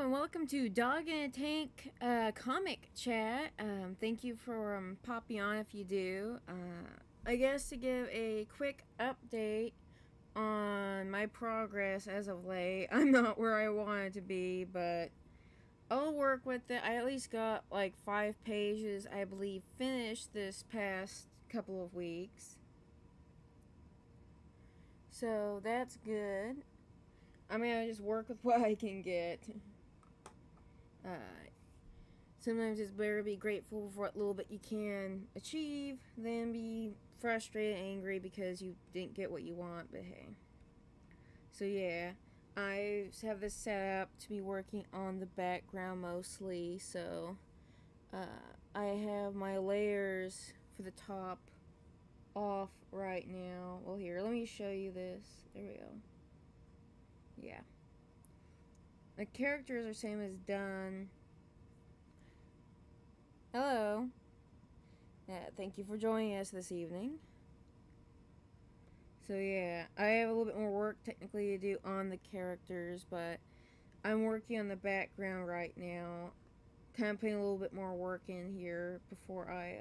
and welcome to Dog in a Tank comic chat. Thank you for popping on if you do. I guess to give a quick update on my progress as of late. I'm not where I wanted to be, but I'll work with it. I at least got like 5 pages, I believe, finished this past couple of weeks. So that's good. I mean, I just work with what I can get. Uh, Sometimes it's better to be grateful for what little bit you can achieve than be frustrated, angry because you didn't get what you want. But hey, so yeah, I have this set up to be working on the background mostly. So I have my layers for the top off right now. Well, here, let me show you this. There we go. Yeah, the characters are same as done. Hello. Thank you for joining us this evening. So yeah, I have a little bit more work technically to do on the characters, but I'm working on the background right now. Kind of putting a little bit more work in here before I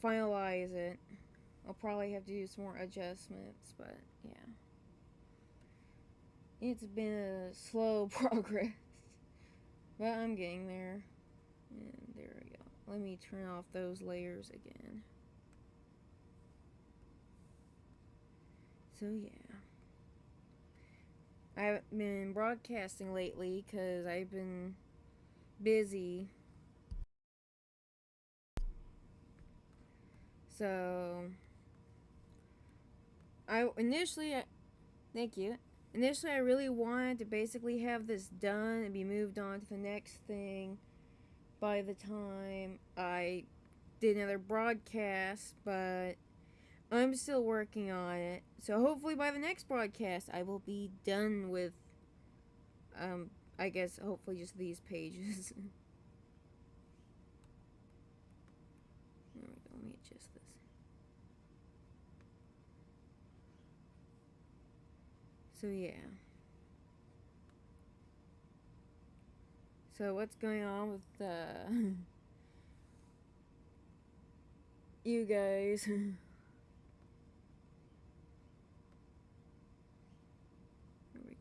finalize it. I'll probably have to do some more adjustments, but yeah. It's been a slow progress, but I'm getting there. And there we go. Let me turn off those layers again. So yeah. I haven't been broadcasting lately because I've been busy. So thank you. Initially, I really wanted to basically have this done and be moved on to the next thing by the time I did another broadcast, but I'm still working on it. So hopefully by the next broadcast, I will be done with, I guess, hopefully just these pages. There we go. Let me adjust this. So yeah. So what's going on with you guys? There we go.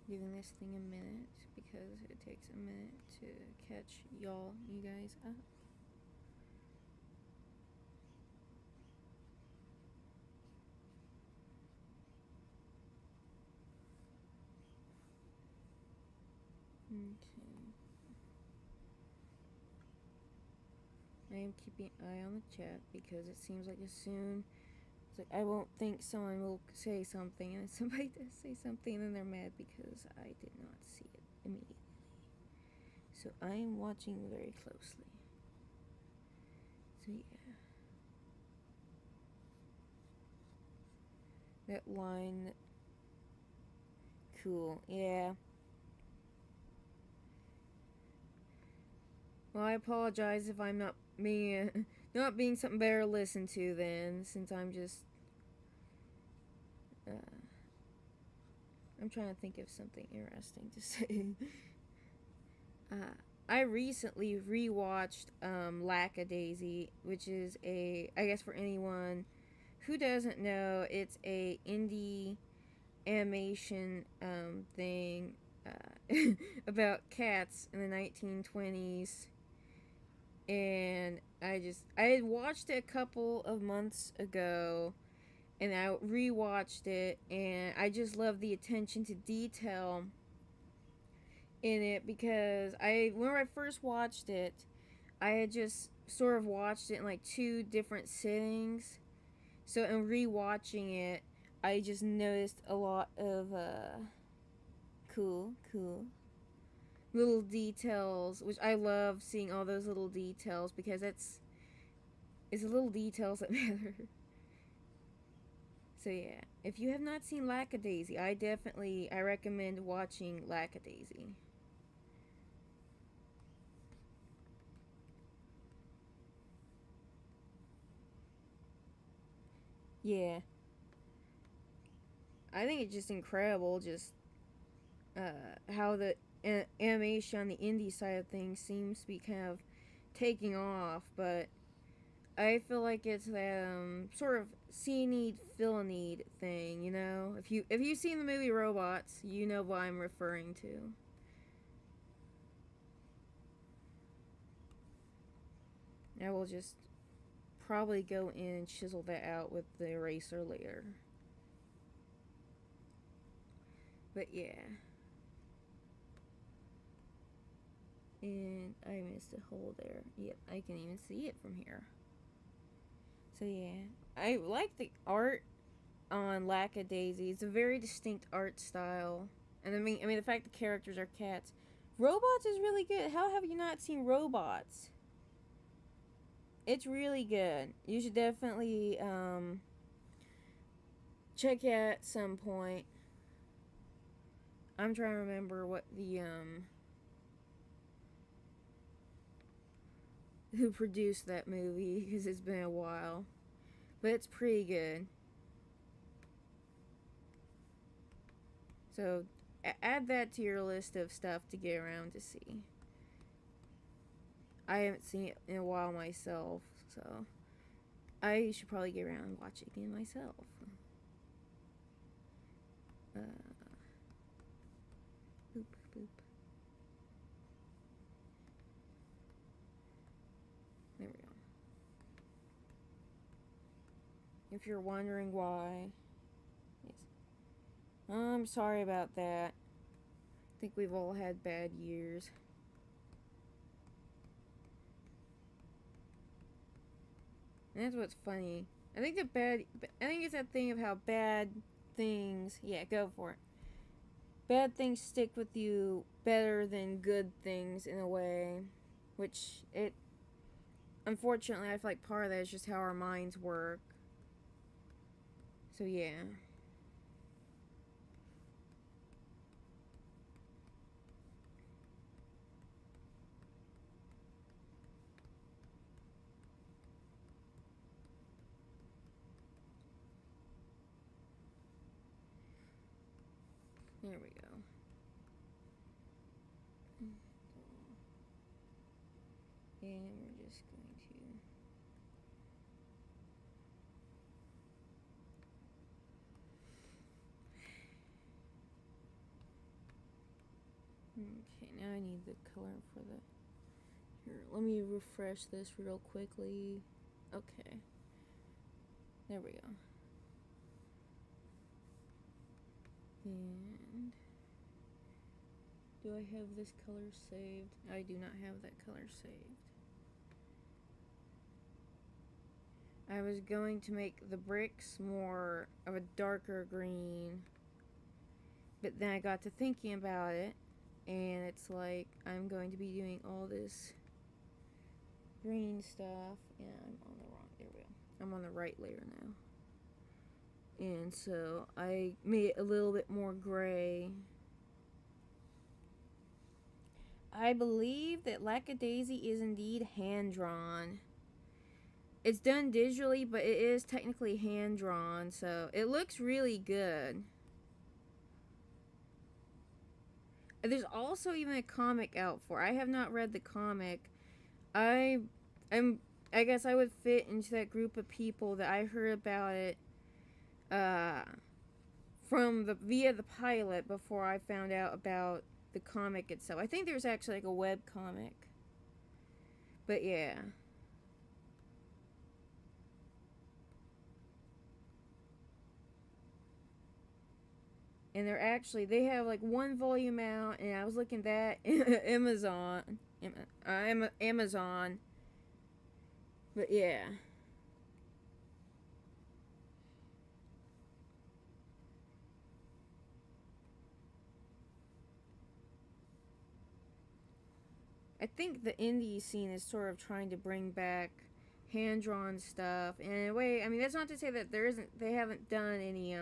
Giving this thing a minute because it takes a minute to catch you guys up. Okay. I am keeping an eye on the chat because it seems like as soon it's like I won't think someone will say something, and somebody does say something, and then they're mad because I did not see it immediately. So I am watching very closely. So yeah, that line. Cool. Yeah. Well, I apologize if I'm not not being something better to listen to then, since I'm just uh, I'm trying to think of something interesting to say. uh, I recently rewatched Lackadaisy, which is I guess for anyone who doesn't know, it's a indie animation thing about cats in the 1920s, and I had watched it a couple of months ago, and I rewatched it, and I just love the attention to detail in it because whenever I first watched it, I had just sort of watched it in like two different sittings. So in rewatching it, I just noticed a lot of cool, cool. Little details, which I love seeing all those little details because it's the little details that matter. So yeah, if you have not seen Lackadaisy, I recommend watching Lackadaisy. Yeah, I think it's just incredible, just how the animation on the indie side of things seems to be kind of taking off, but I feel like it's that sort of see need feel need thing, you know. If you've seen the movie Robots, you know what I'm referring to. I will just probably go in and chisel that out with the eraser later. But yeah. And I missed a hole there. Yep, I can even see it from here. So yeah, I like the art on Lackadaisy. It's a very distinct art style, and I mean the fact the characters are cats. Robots is really good. How have you not seen Robots? It's really good. You should definitely check it out at some point. I'm trying to remember what the who produced that movie because it's been a while, but it's pretty good. So add that to your list of stuff to get around to see. I haven't seen it in a while myself, so I should probably get around and watch it again myself. Boop, boop. There we go. If you're wondering why, yes. I'm sorry about that. I think we've all had bad years. And that's what's funny. I think it's that thing of how bad things, yeah, go for it. Bad things stick with you better than good things in a way, which unfortunately, I feel like part of that is just how our minds work. So yeah. There we go. And we're just going to okay, now I need the color for the here, let me refresh this real quickly. Okay. There we go. And do I have this color saved? I do not have that color saved. I was going to make the bricks more of a darker green, but then I got to thinking about it, and it's like I'm going to be doing all this green stuff, and I'm on the wrong, there we go. I'm on the right layer now. And so I made it a little bit more gray. I believe that Lackadaisy is indeed hand-drawn. It's done digitally, but it is technically hand-drawn, so it looks really good. There's also even a comic out for it. I have not read the comic. I guess I would fit into that group of people that I heard about it via the pilot before I found out about the comic itself. I think there's actually like a web comic. But yeah. And they have like one volume out, and I was looking at that Amazon. But yeah. I think the indie scene is sort of trying to bring back hand drawn stuff. And in a way, I mean, that's not to say that they haven't done any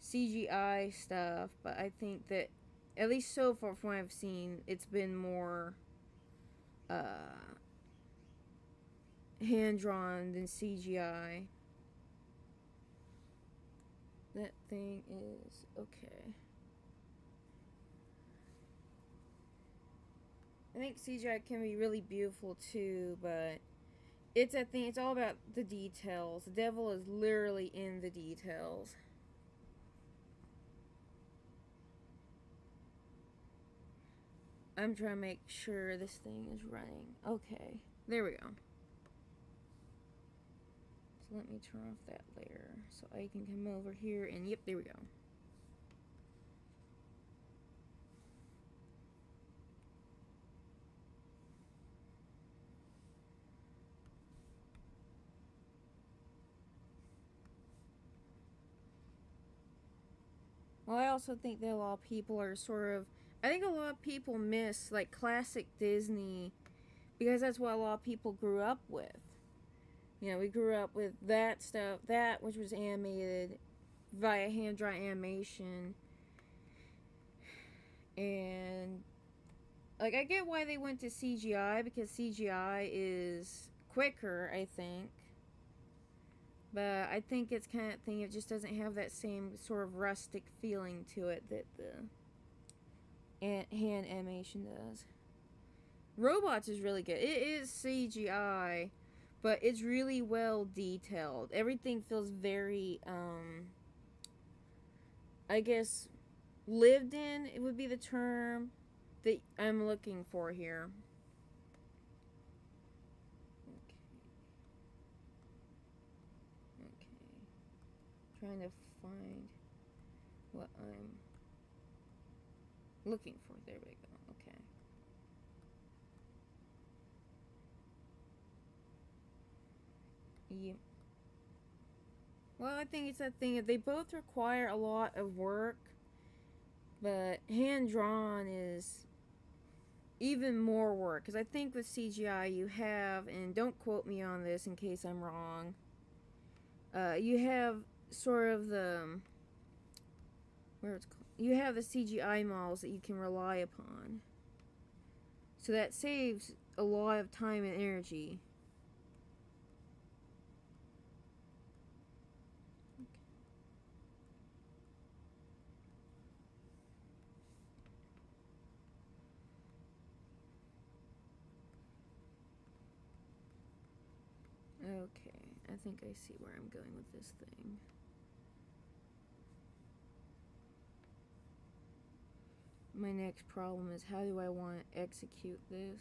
CGI stuff, but I think that at least so far from what I've seen, it's been more hand drawn than CGI. That thing is okay. I think CGI can be really beautiful too, but it's a thing. It's all about the details. The devil is literally in the details. I'm trying to make sure this thing is running. Okay, there we go. So let me turn off that layer so I can come over here and yep, there we go. Well, I also think that a lot of people are sort of. I think a lot of people miss like classic Disney because that's what a lot of people grew up with. You know, we grew up with that stuff, that which was animated via hand drawn animation. And like I get why they went to CGI because CGI is quicker, I think. But I think it's kind of thing. It just doesn't have that same sort of rustic feeling to it that the hand animation does. Robots is really good. It is CGI, but it's really well detailed. Everything feels very, I guess, lived in. It would be the term that I'm looking for here. Trying to find what I'm looking for. There we go. Okay. Yep. Well, I think it's that thing. They both require a lot of work, but hand drawn is even more work. Because I think with CGI you have, and don't quote me on this in case I'm wrong, you have sort of the you have the CGI models that you can rely upon. So that saves a lot of time and energy. Okay, I think I see where I'm going with this thing. My next problem is how do I want to execute this?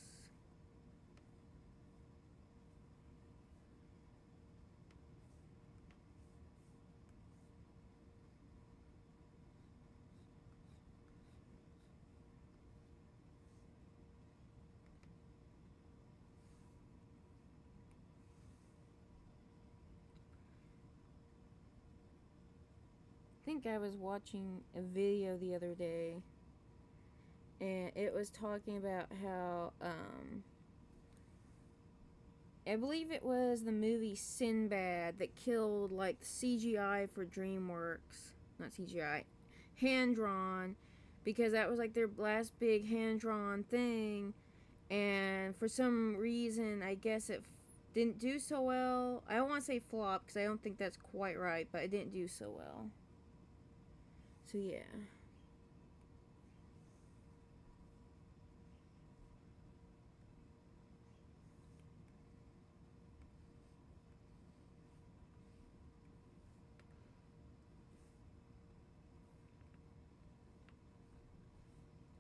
I think I was watching a video the other day and it was talking about how I believe it was the movie Sinbad that killed like CGI for DreamWorks, not CGI, hand drawn, because that was like their last big hand drawn thing, and for some reason I guess it didn't do so well. I don't want to say flop because I don't think that's quite right, but it didn't do so well. So yeah.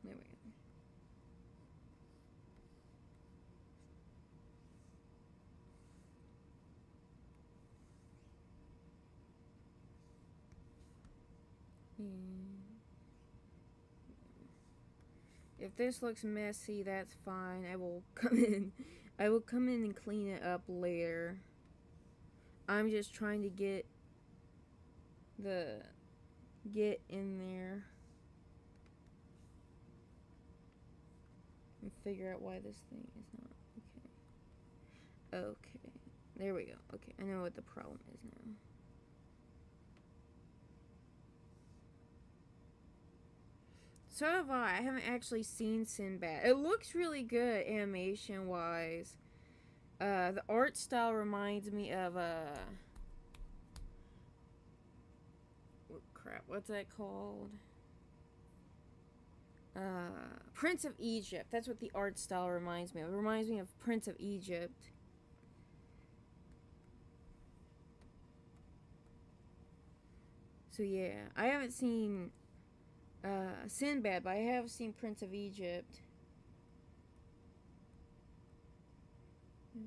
There we go. If this looks messy, that's fine. I will come in. I will come in and clean it up later. I'm just trying to get in there and figure out why this thing is not. Okay. Okay. There we go. Okay, I know what the problem is now. So have I. I haven't actually seen Sinbad. It looks really good animation wise. The art style reminds me of crap, what's that called? Prince of Egypt. That's what the art style reminds me of. It reminds me of Prince of Egypt. So yeah, I haven't seen Sinbad, but I have seen Prince of Egypt. Okay.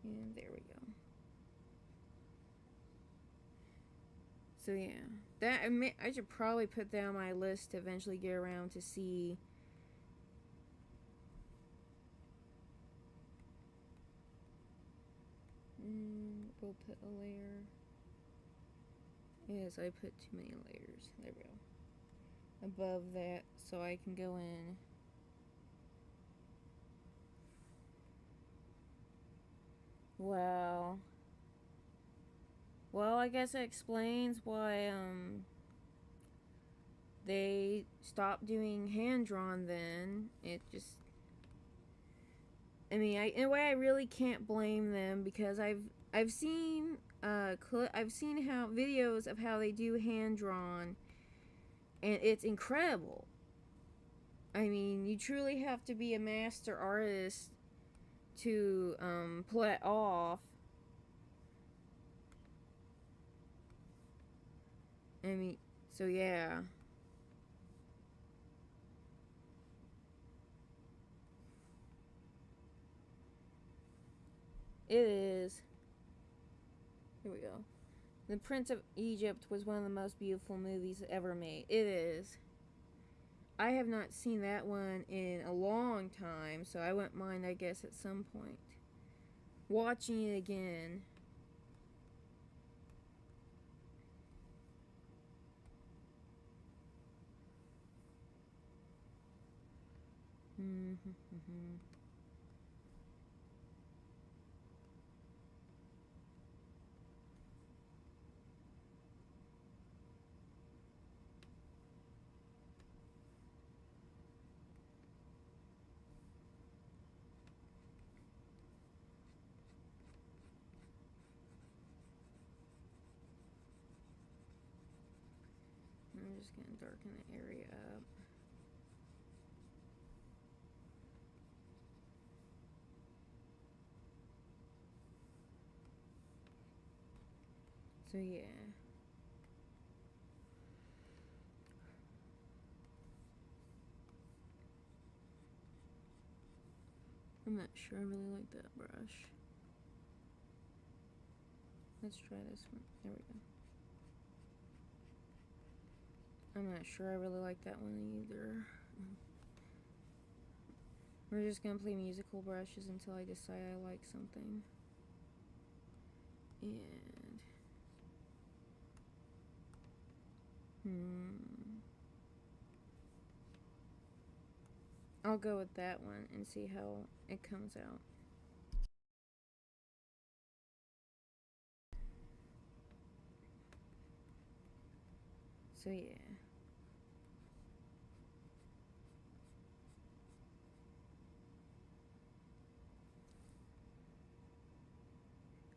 And there we go. So yeah, that I should probably put that on my list to eventually get around to see. We'll put a layer. Yes, I put too many layers. There we go. Above that, so I can go in. Wow. Well, I guess it explains why they stopped doing hand drawn. Then it just. I mean, in a way, I really can't blame them because I've seen I've seen how videos of how they do hand drawn, and it's incredible. I mean, you truly have to be a master artist to pull it off. I mean, so yeah. It is. Here we go. The Prince of Egypt was one of the most beautiful movies ever made. It is. I have not seen that one in a long time, so I wouldn't mind, I guess, at some point watching it again. I'm just gonna darken the area up. So yeah. I'm not sure I really like that brush. Let's try this one. There we go. I'm not sure I really like that one either. We're just gonna play musical brushes until I decide I like something. And I'll go with that one and see how it comes out. So yeah.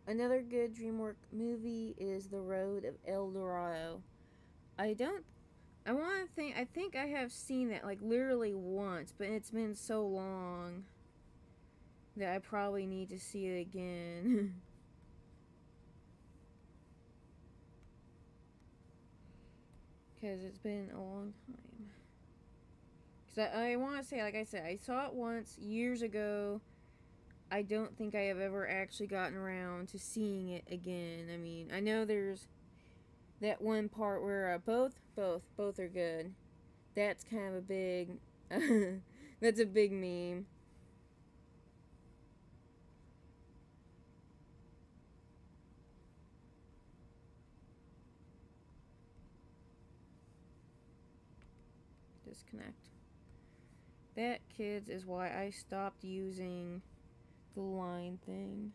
Another good DreamWorks movie is The Road of El Dorado. I think I have seen that like literally once, but it's been so long that I probably need to see it again. Because it's been a long time. Because I want to say, like I said, I saw it once years ago. I don't think I have ever actually gotten around to seeing it again. I mean, I know there's that one part where both are good. That's kind of a big, that's a big meme. disconnect. That, kids, is why I stopped using the line thing.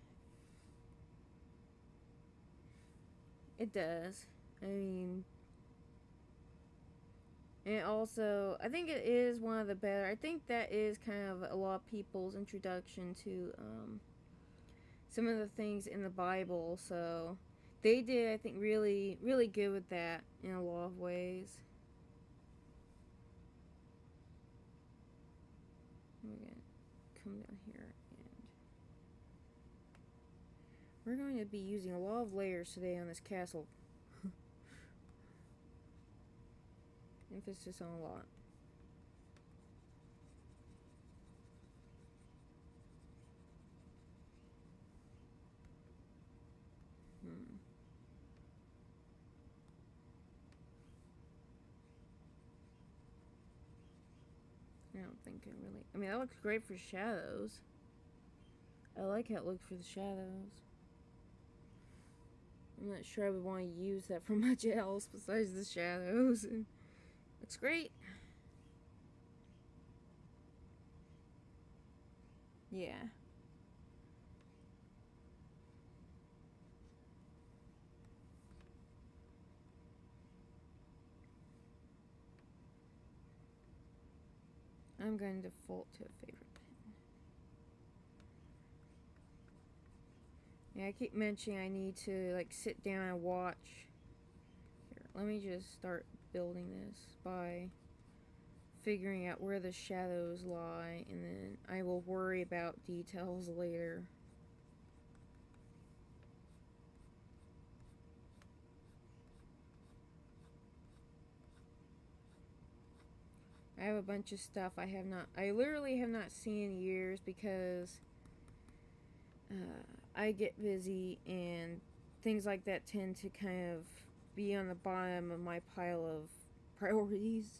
It does. I mean, and also, I think it is one of the better. I think that is kind of a lot of people's introduction to some of the things in the Bible. So they did, I think, really, really good with that in a lot of ways. We're gonna come down here, and we're going to be using a lot of layers today on this castle. Emphasis on a lot. I don't think it really... I mean, that looks great for shadows. I like how it looks for the shadows. I'm not sure I would want to use that for much else besides the shadows. Looks great. Yeah. I'm going to default to a favorite pen. Yeah, I keep mentioning I need to like sit down and watch. Here, let me just start building this by figuring out where the shadows lie, and then I will worry about details later. I have a bunch of stuff I literally have not seen in years because I get busy and things like that tend to kind of be on the bottom of my pile of priorities.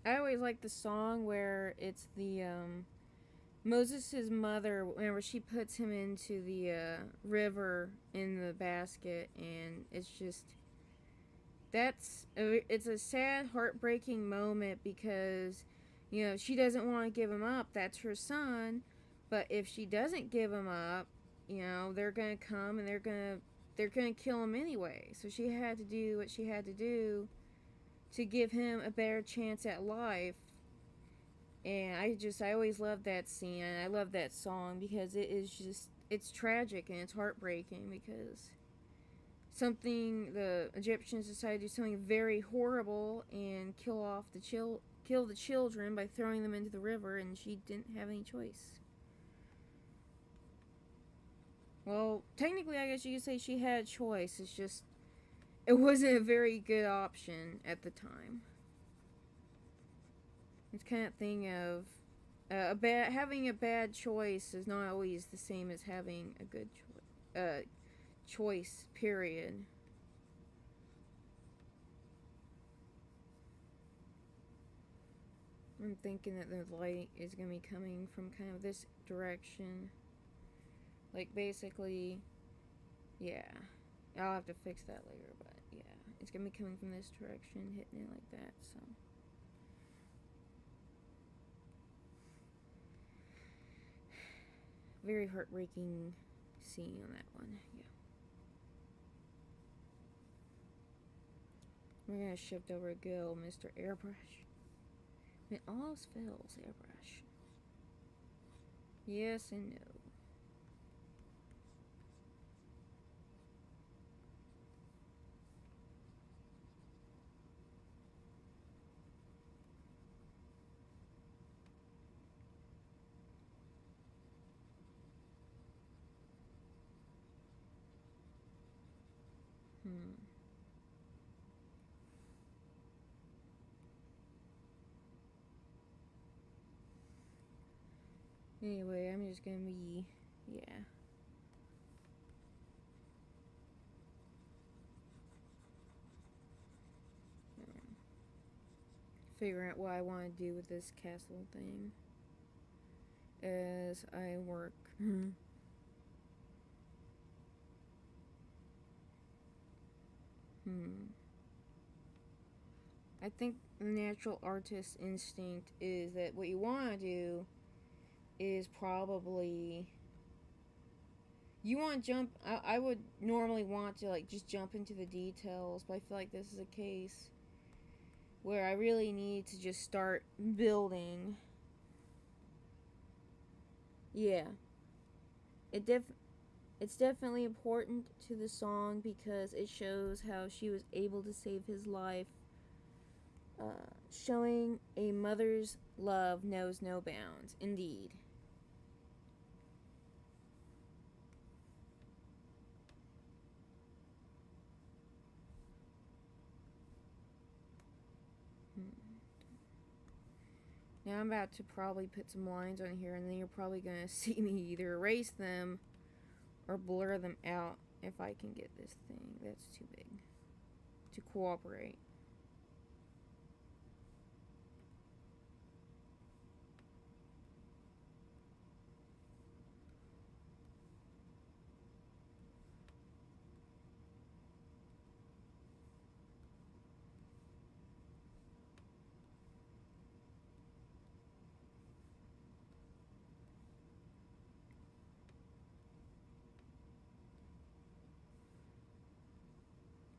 I always like the song where it's the Moses' mother, whenever she puts him into the river in the basket, and it's just it's a sad, heartbreaking moment because she doesn't want to give him up. That's her son, but if she doesn't give him up, they're gonna come and they're gonna kill him anyway. So she had to do what she had to do to give him a better chance at life. And I always love that scene, and I love that song because it's tragic and it's heartbreaking because the Egyptians decided to do something very horrible and kill the children by throwing them into the river, and she didn't have any choice. Well, technically, I guess you could say she had a choice. It's just it wasn't a very good option at the time. It's kind of thing of having a bad choice is not always the same as having a good choice. Period. I'm thinking that the light is gonna be coming from kind of this direction. Like basically, yeah. I'll have to fix that later, but yeah, it's gonna be coming from this direction, hitting it like that. So. Very heartbreaking scene on that one, yeah. We're gonna shift over to good old Mr. Airbrush. It almost fails, Airbrush. Yes and no. Anyway, I'm just gonna be, yeah. figuring out what I want to do with this castle thing as I work. I think the natural artist instinct is that what you want to do is probably you want to jump. I would normally want to like just jump into the details, but I feel like this is a case where I really need to just start building. Yeah, it it's definitely important to the song because it shows how she was able to save his life. Showing a mother's love knows no bounds. Indeed. Now I'm about to probably put some lines on here, and then you're probably going to see me either erase them or blur them out if I can get this thing that's too big to cooperate.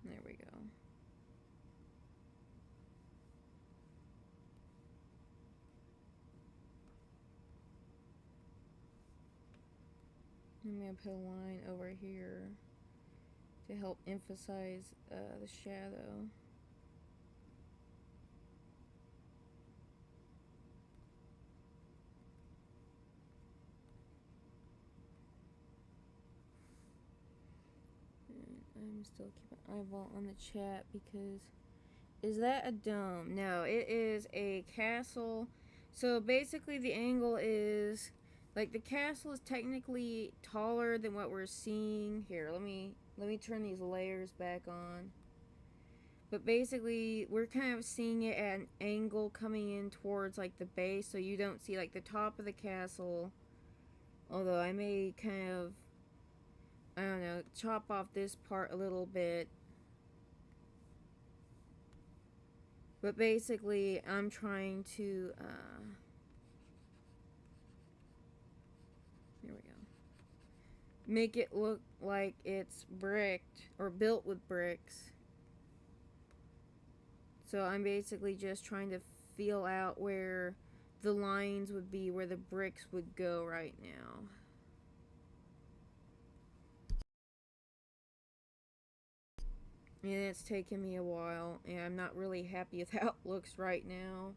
There we go. I'm going to put a line over here to help emphasize the shadow. I'm still keeping an eyeball on the chat because is that a dome? No, it is a castle. So basically the angle is like the castle is technically taller than what we're seeing. Here, let me turn these layers back on. But basically we're kind of seeing it at an angle coming in towards like the base, so you don't see like the top of the castle. Although I may kind of, I don't know, chop off this part a little bit. But basically, I'm trying to, here we go. Make it look like it's bricked or built with bricks. So I'm basically just trying to feel out where the lines would be, where the bricks would go right now. And it's taken me a while, and I'm not really happy with how it looks right now.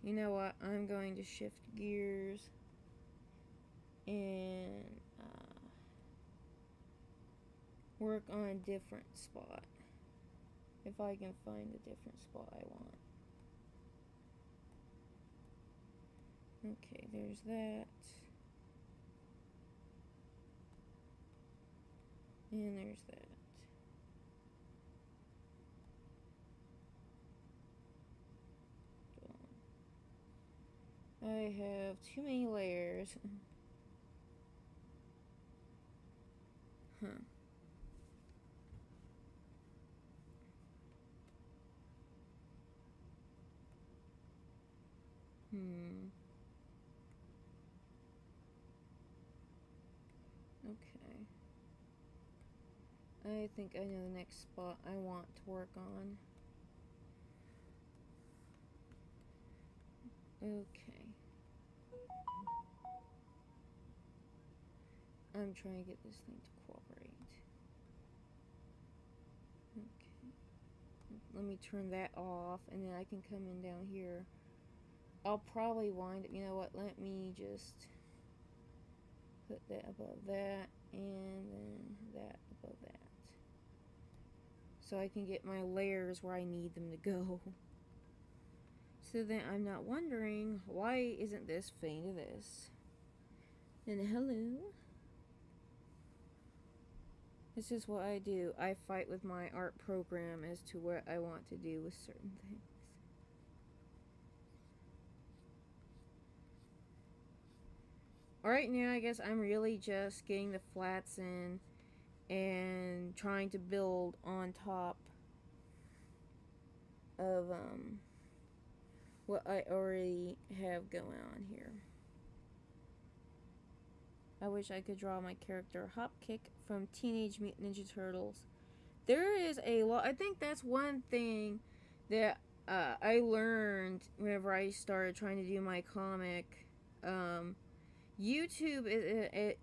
You know what? I'm going to shift gears and work on a different spot. If I can find the different spot I want. Okay, there's that. And there's that. I have too many layers. Huh. Okay. I think I know the next spot I want to work on. Okay. I'm trying to get this thing to cooperate. Okay. Let me turn that off, and then I can come in down here. I'll probably wind up, you know what, let me just put that above that, and then that above that. So I can get my layers where I need them to go. So then I'm not wondering, why isn't this fitting to this? And hello. This is what I do. I fight with my art program as to what I want to do with certain things. Right now, I guess I'm really just getting the flats in and trying to build on top of what I already have going on here. I wish I could draw my character Hopkick from Teenage Mutant Ninja Turtles. There is a lot. I think that's one thing that I learned whenever I started trying to do my comic. YouTube is.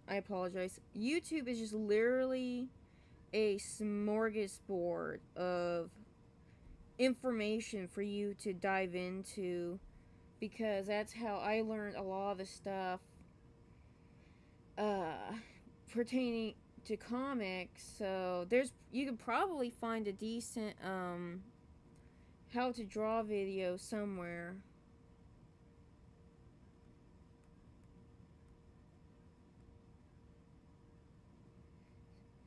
I apologize. YouTube is just literally a smorgasbord of information for you to dive into, because that's how I learned a lot of the stuff pertaining to comics. So you could probably find a decent how to draw video somewhere.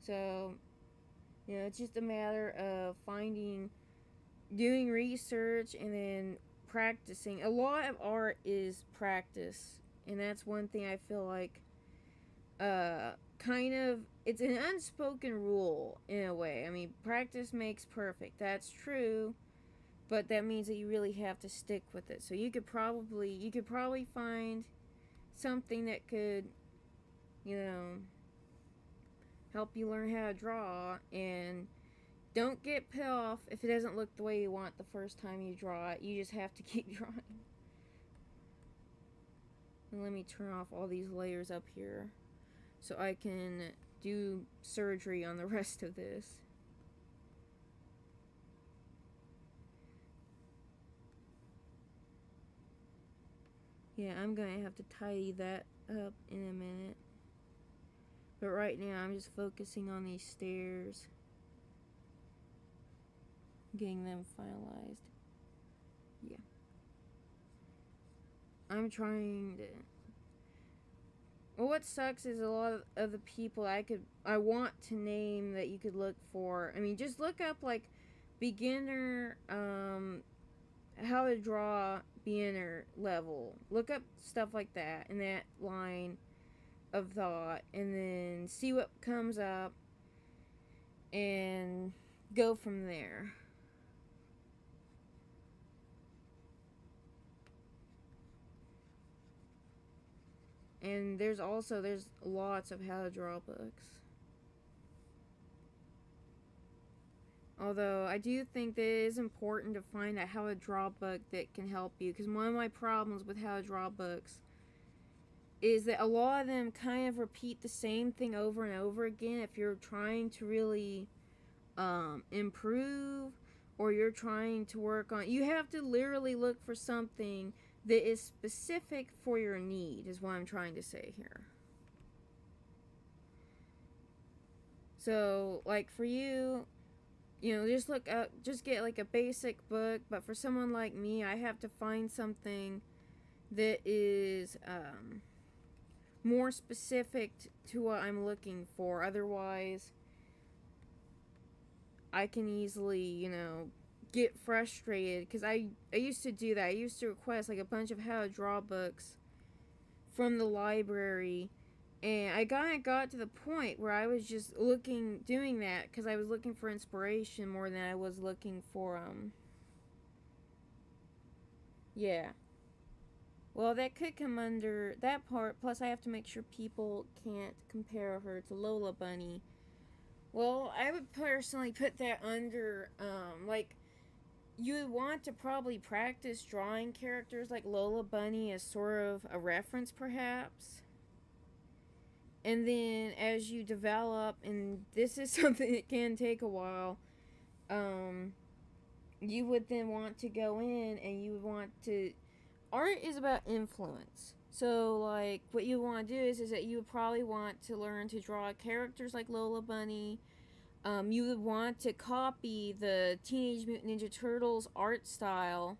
So, it's just a matter of doing research and then practicing. A lot of art is practice, and that's one thing I feel like kind of, it's an unspoken rule in a way. I mean, practice makes perfect. That's true, but that means that you really have to stick with it. So you could probably find something that could, help you learn how to draw, and don't get put off if it doesn't look the way you want the first time you draw it. You just have to keep drawing. And let me turn off all these layers up here so I can do surgery on the rest of this. Yeah, I'm gonna have to tidy that up in a minute. But right now, I'm just focusing on these stairs, getting them finalized. Yeah. I'm trying to. Well, what sucks is a lot of the people I want to name that you could look for. I mean, just look up like beginner, how to draw beginner level. Look up stuff like that in that line of thought, and then see what comes up and go from there. And there's lots of how to draw books. Although I do think that it is important to find a how to draw book that can help you, because one of my problems with how to draw books is that a lot of them kind of repeat the same thing over and over again. If you're trying to really improve, or you're trying to work on, you have to literally look for something that is specific for your need, is what I'm trying to say here. So, like for you, just get like a basic book. But for someone like me, I have to find something that is more specific to what I'm looking for. Otherwise, I can easily, get frustrated, because I used to do that. I used to request like a bunch of how to draw books from the library, and I kind of got to the point where I was just doing that because I was looking for inspiration more than I was looking for yeah. Well, that could come under that part. Plus, I have to make sure people can't compare her to Lola Bunny. Well, I would personally put that under like, you would want to probably practice drawing characters like Lola Bunny as sort of a reference, perhaps. And then as you develop, and this is something that can take a while, you would then want to go in and you would want to. Art is about influence. So, like, what you want to do is that you would probably want to learn to draw characters like Lola Bunny. You would want to copy the Teenage Mutant Ninja Turtles art style,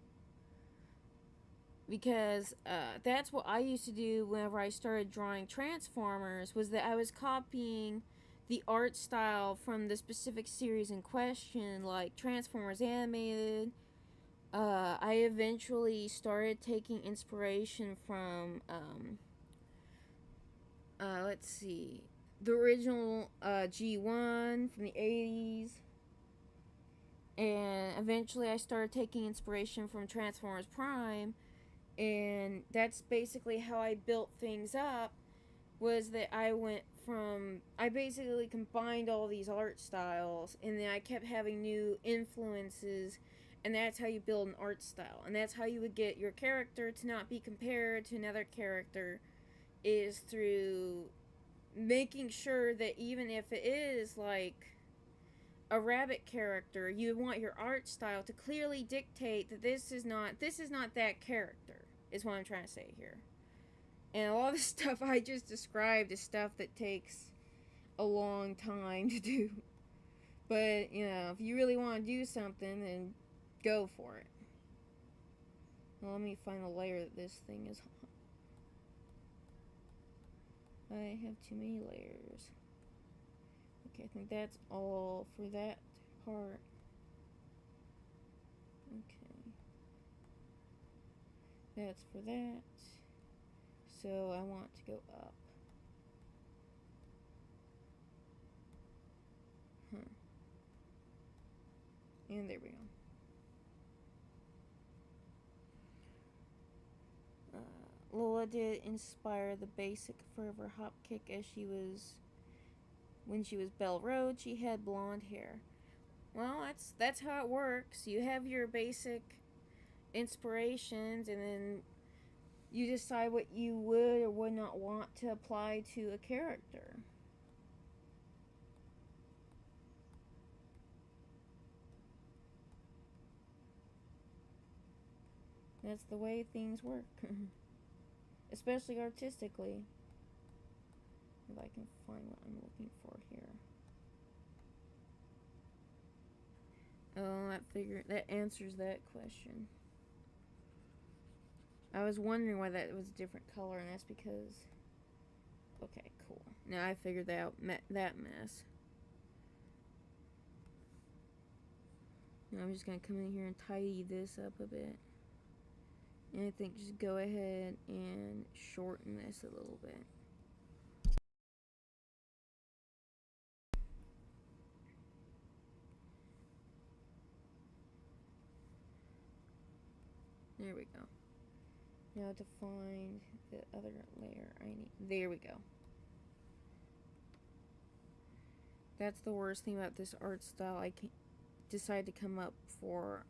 because that's what I used to do whenever I started drawing Transformers, was that I was copying the art style from the specific series in question, like Transformers Animated. I eventually started taking inspiration from, let's see, the original G1 from the 80s. And eventually I started taking inspiration from Transformers Prime. And that's basically how I built things up, was that I basically combined all these art styles, and then I kept having new influences, and that's how you build an art style, and that's how you would get your character to not be compared to another character, is through making sure that even if it is like a rabbit character, you want your art style to clearly dictate that this is not that character, is what I'm trying to say here. And a lot of the stuff I just described is stuff that takes a long time to do. But, if you really want to do something, then go for it. Well, let me find the layer that this thing is on. I have too many layers. Okay, I think that's all for that part. Okay. That's for that. So I want to go up. And there we go. Lola did inspire the basic Forever Hopkick when she was Belle Road. She had blonde hair. Well, that's how it works. You have your basic inspirations, and then you decide what you would or would not want to apply to a character. That's the way things work. Especially artistically. If I can find what I'm looking for here. Oh, that answers that question. I was wondering why that was a different color, and that's because... Okay, cool. Now I figured that out. That mess. Now I'm just going to come in here and tidy this up a bit. And I think just go ahead and shorten this a little bit. There we go. Now to find the other layer I need. There we go. That's the worst thing about this art style. I can't decide to come up for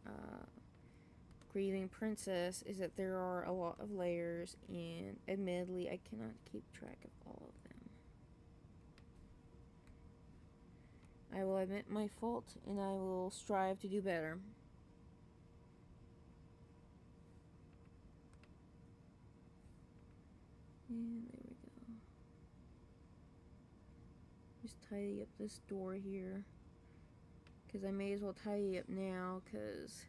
Grieving Princess, is that there are a lot of layers, and admittedly I cannot keep track of all of them. I will admit my fault, and I will strive to do better. And there we go. Just tidy up this door here, because I may as well tidy up now, because...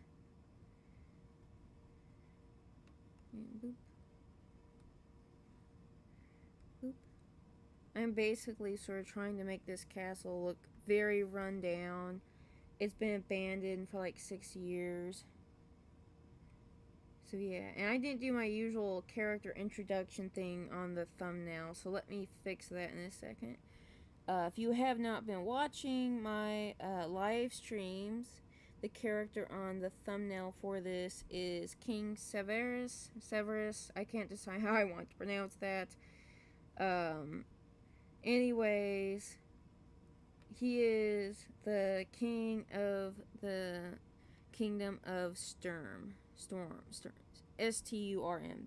And boop. Boop. I'm basically sort of trying to make this castle look very run down. It's been abandoned for like 6 years. So yeah, and I didn't do my usual character introduction thing on the thumbnail, so let me fix that in a second. If you have not been watching my live streams, the character on the thumbnail for this is King Severus. I can't decide how I want to pronounce that. Anyways, he is the king of the kingdom of Sturm. Sturm.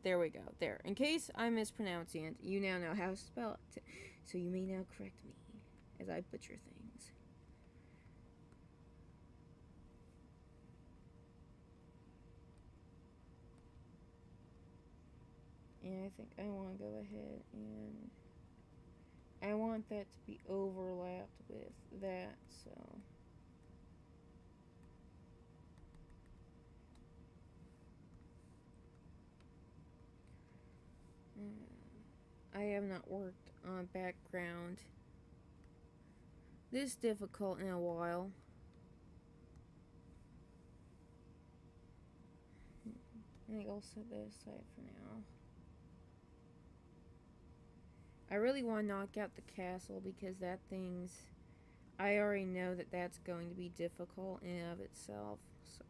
There we go. There. In case I'm mispronouncing it, you now know how to spell it. So you may now correct me as I butcher things. And I think I want to go ahead and... I want that to be overlapped with that, so... I have not worked on background this difficult in a while. I think I'll set that aside for now. I really want to knock out the castle because that thing's... I already know that that's going to be difficult in and of itself, so...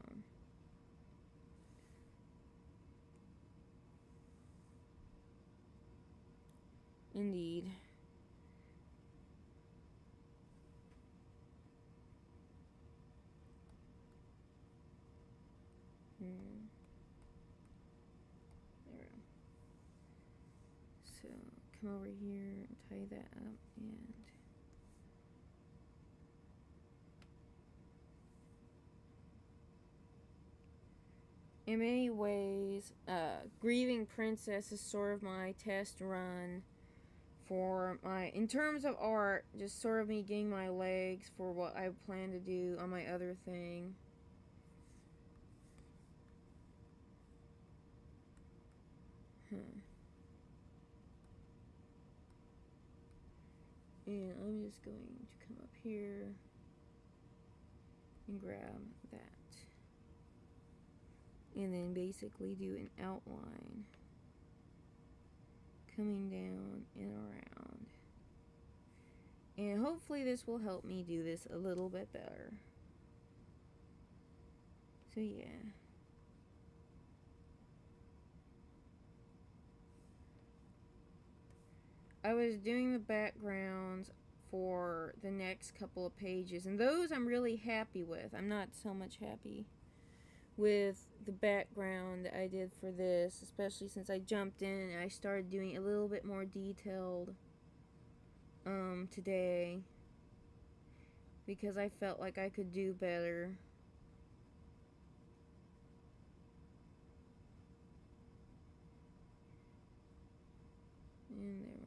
Indeed. There we go. So, come over here and tie that up, and... in many ways, Grieving Princess is sort of my test run for my, in terms of art, just sort of me getting my legs for what I plan to do on my other thing. And I'm just going to come up here and grab that. And then basically do an outline coming down and around. And hopefully this will help me do this a little bit better. So yeah. I was doing the backgrounds for the next couple of pages, and those I'm really happy with. I'm not so much happy with the background that I did for this, especially since I jumped in and I started doing a little bit more detailed today, because I felt like I could do better. And there we go.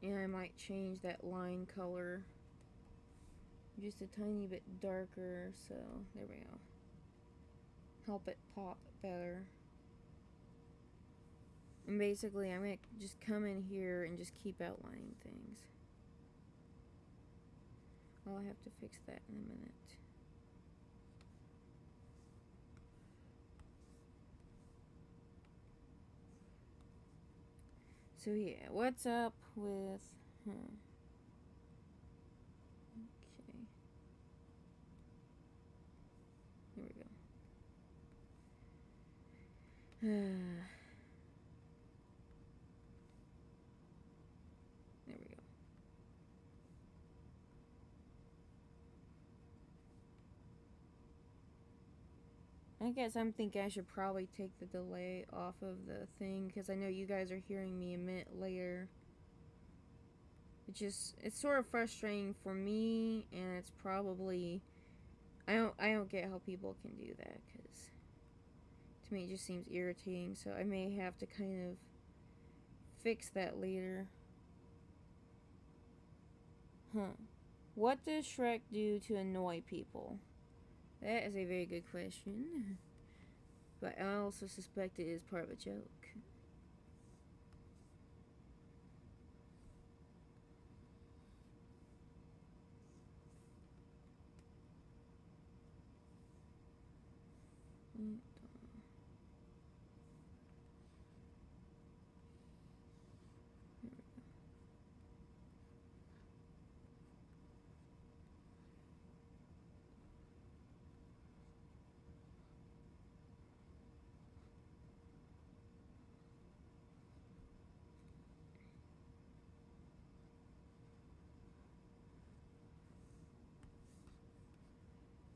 And I might change that line color just a tiny bit darker, so there we go. Help it pop better. And basically I'm going to just come in here and just keep outlining things. I'll have to fix that in a minute. So yeah, what's up with... Okay. Here we go. There we go. I guess I'm thinking I should probably take the delay off of the thing, because I know you guys are hearing me a minute later. It's sort of frustrating for me, and it's probably... I don't get how people can do that, because to me it just seems irritating, so I may have to kind of fix that later. What does Shrek do to annoy people? That is a very good question. But I also suspect it is part of a joke.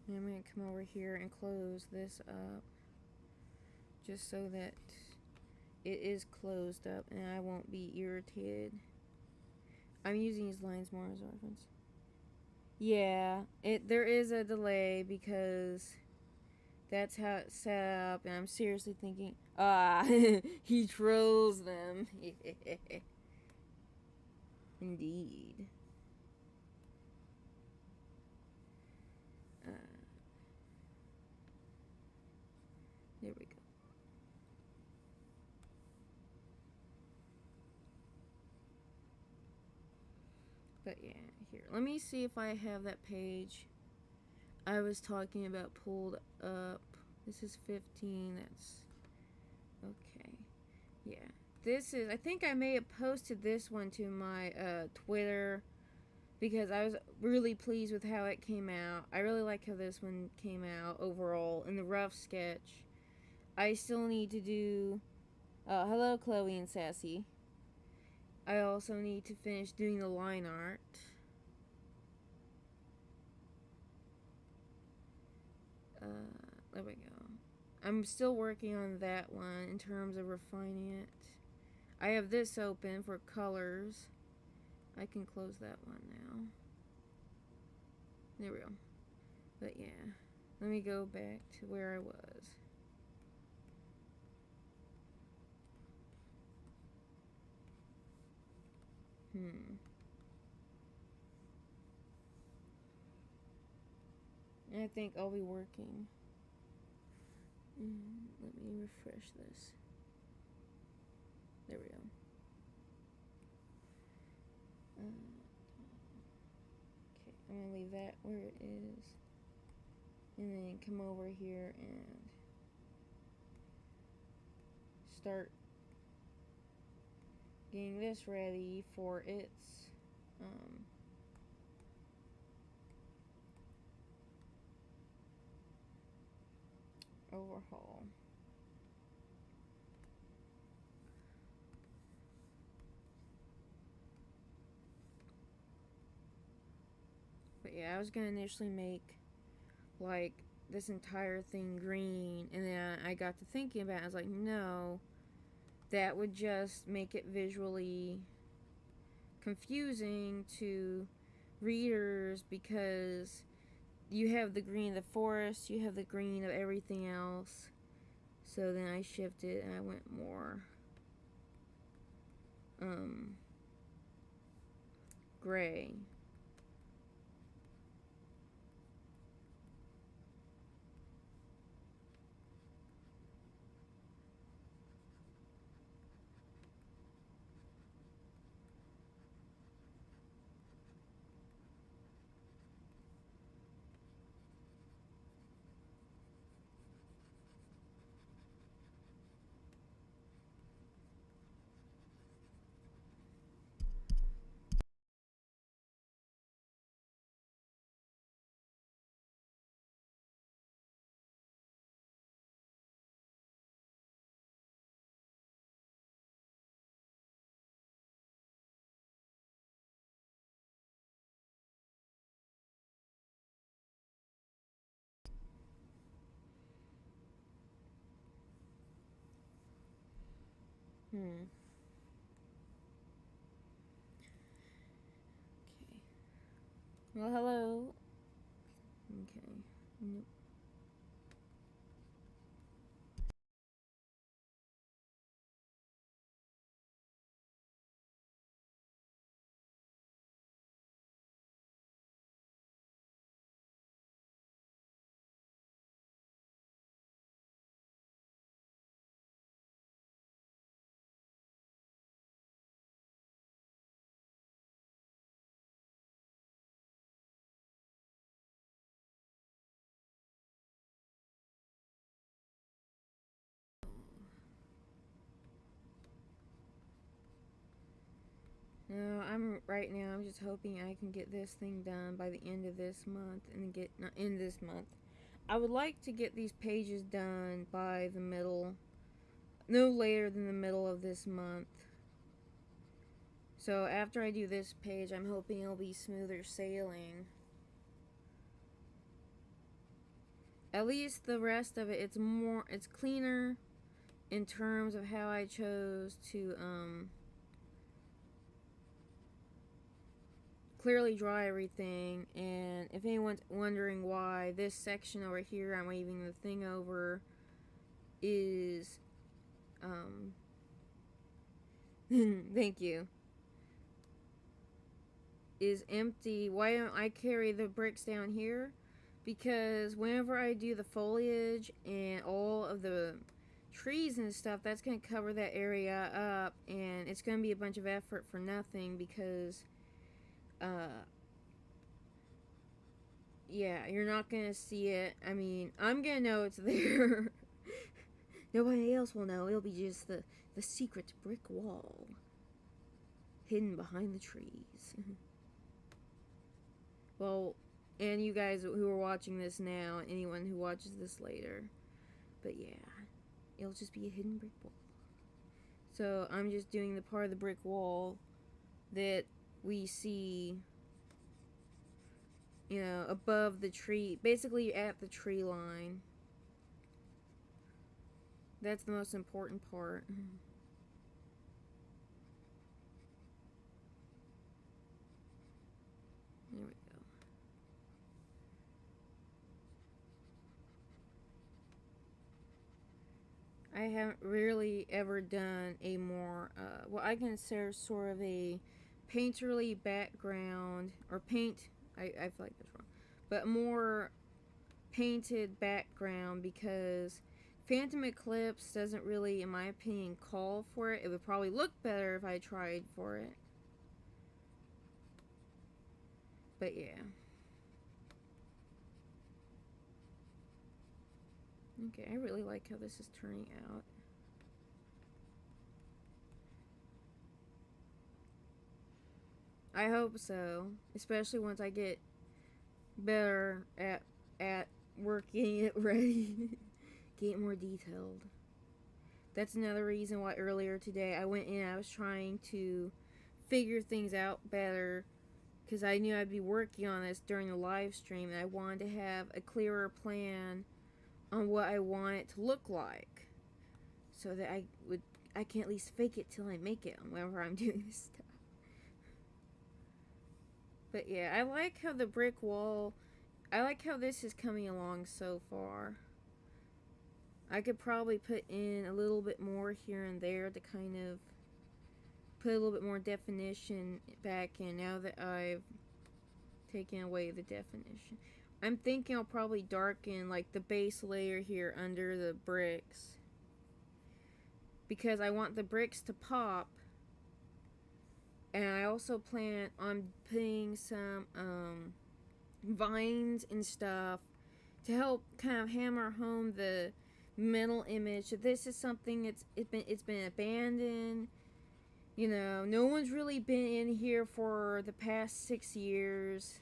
And I'm going to come over here and close this up, just so that it is closed up and I won't be irritated. I'm using these lines more as a reference. Yeah, there is a delay because that's how it's set up, and I'm seriously thinking, he trolls them. Indeed. There we go. But yeah, here. Let me see if I have that page I was talking about pulled up. This is 15. That's okay. Yeah. This is, I think I may have posted this one to my Twitter because I was really pleased with how it came out. I really like how this one came out overall in the rough sketch. I still need to do hello Chloe and Sassy. I also need to finish doing the line art. There we go. I'm still working on that one in terms of refining it. I have this open for colors. I can close that one now. There we go. But yeah, let me go back to where I was. I think I'll be working. Let me refresh this. There we go. Okay, I'm gonna leave that where it is. And then come over here and start getting this ready for its overhaul. But yeah, I was gonna initially make like this entire thing green, and then I got to thinking about it. I was like, no, that would just make it visually confusing to readers because you have the green of the forest, you have the green of everything else. So then I shifted and I went more gray. Okay. Well, hello. Okay. Nope. No, I'm just hoping I can get this thing done by the end of this month and get not in this month. I would like to get these pages done by the middle, no later than the middle of this month. So after I do this page, I'm hoping it'll be smoother sailing. At least the rest of it, it's cleaner in terms of how I chose to clearly draw everything. And if anyone's wondering why this section over here I'm waving the thing over is thank you, is empty, why don't I carry the bricks down here? Because whenever I do the foliage and all of the trees and stuff, that's going to cover that area up, and it's going to be a bunch of effort for nothing because uh, yeah, you're not gonna see it. I mean, I'm gonna know it's there. Nobody else will know. It'll be just the secret brick wall hidden behind the trees. Well, and you guys who are watching this now, anyone who watches this later. But yeah, it'll just be a hidden brick wall. So I'm just doing the part of the brick wall that we see, you know, above the tree, basically at the tree line. That's the most important part. There we go. I haven't really ever done a more, what I consider sort of a painterly background, or paint, I feel like that's wrong, but more painted background, because Phantom Eclipse doesn't really, in my opinion, call for it. It would probably look better if I tried for it. But yeah. Okay, I really like how this is turning out. I hope so, especially once I get better at working it ready. Get more detailed. That's another reason why earlier today I went in, I was trying to figure things out better, because I knew I'd be working on this during the live stream, and I wanted to have a clearer plan on what I want it to look like, so that I can at least fake it till I make it whenever I'm doing this stuff. But yeah, I like how the brick wall, I like how this is coming along so far. I could probably put in a little bit more here and there to kind of put a little bit more definition back in now that I've taken away the definition. I'm thinking I'll probably darken like the base layer here under the bricks, because I want the bricks to pop. And I also plan on putting some vines and stuff to help kind of hammer home the mental image that this is something it's been abandoned. You know, no one's really been in here for the past 6 years.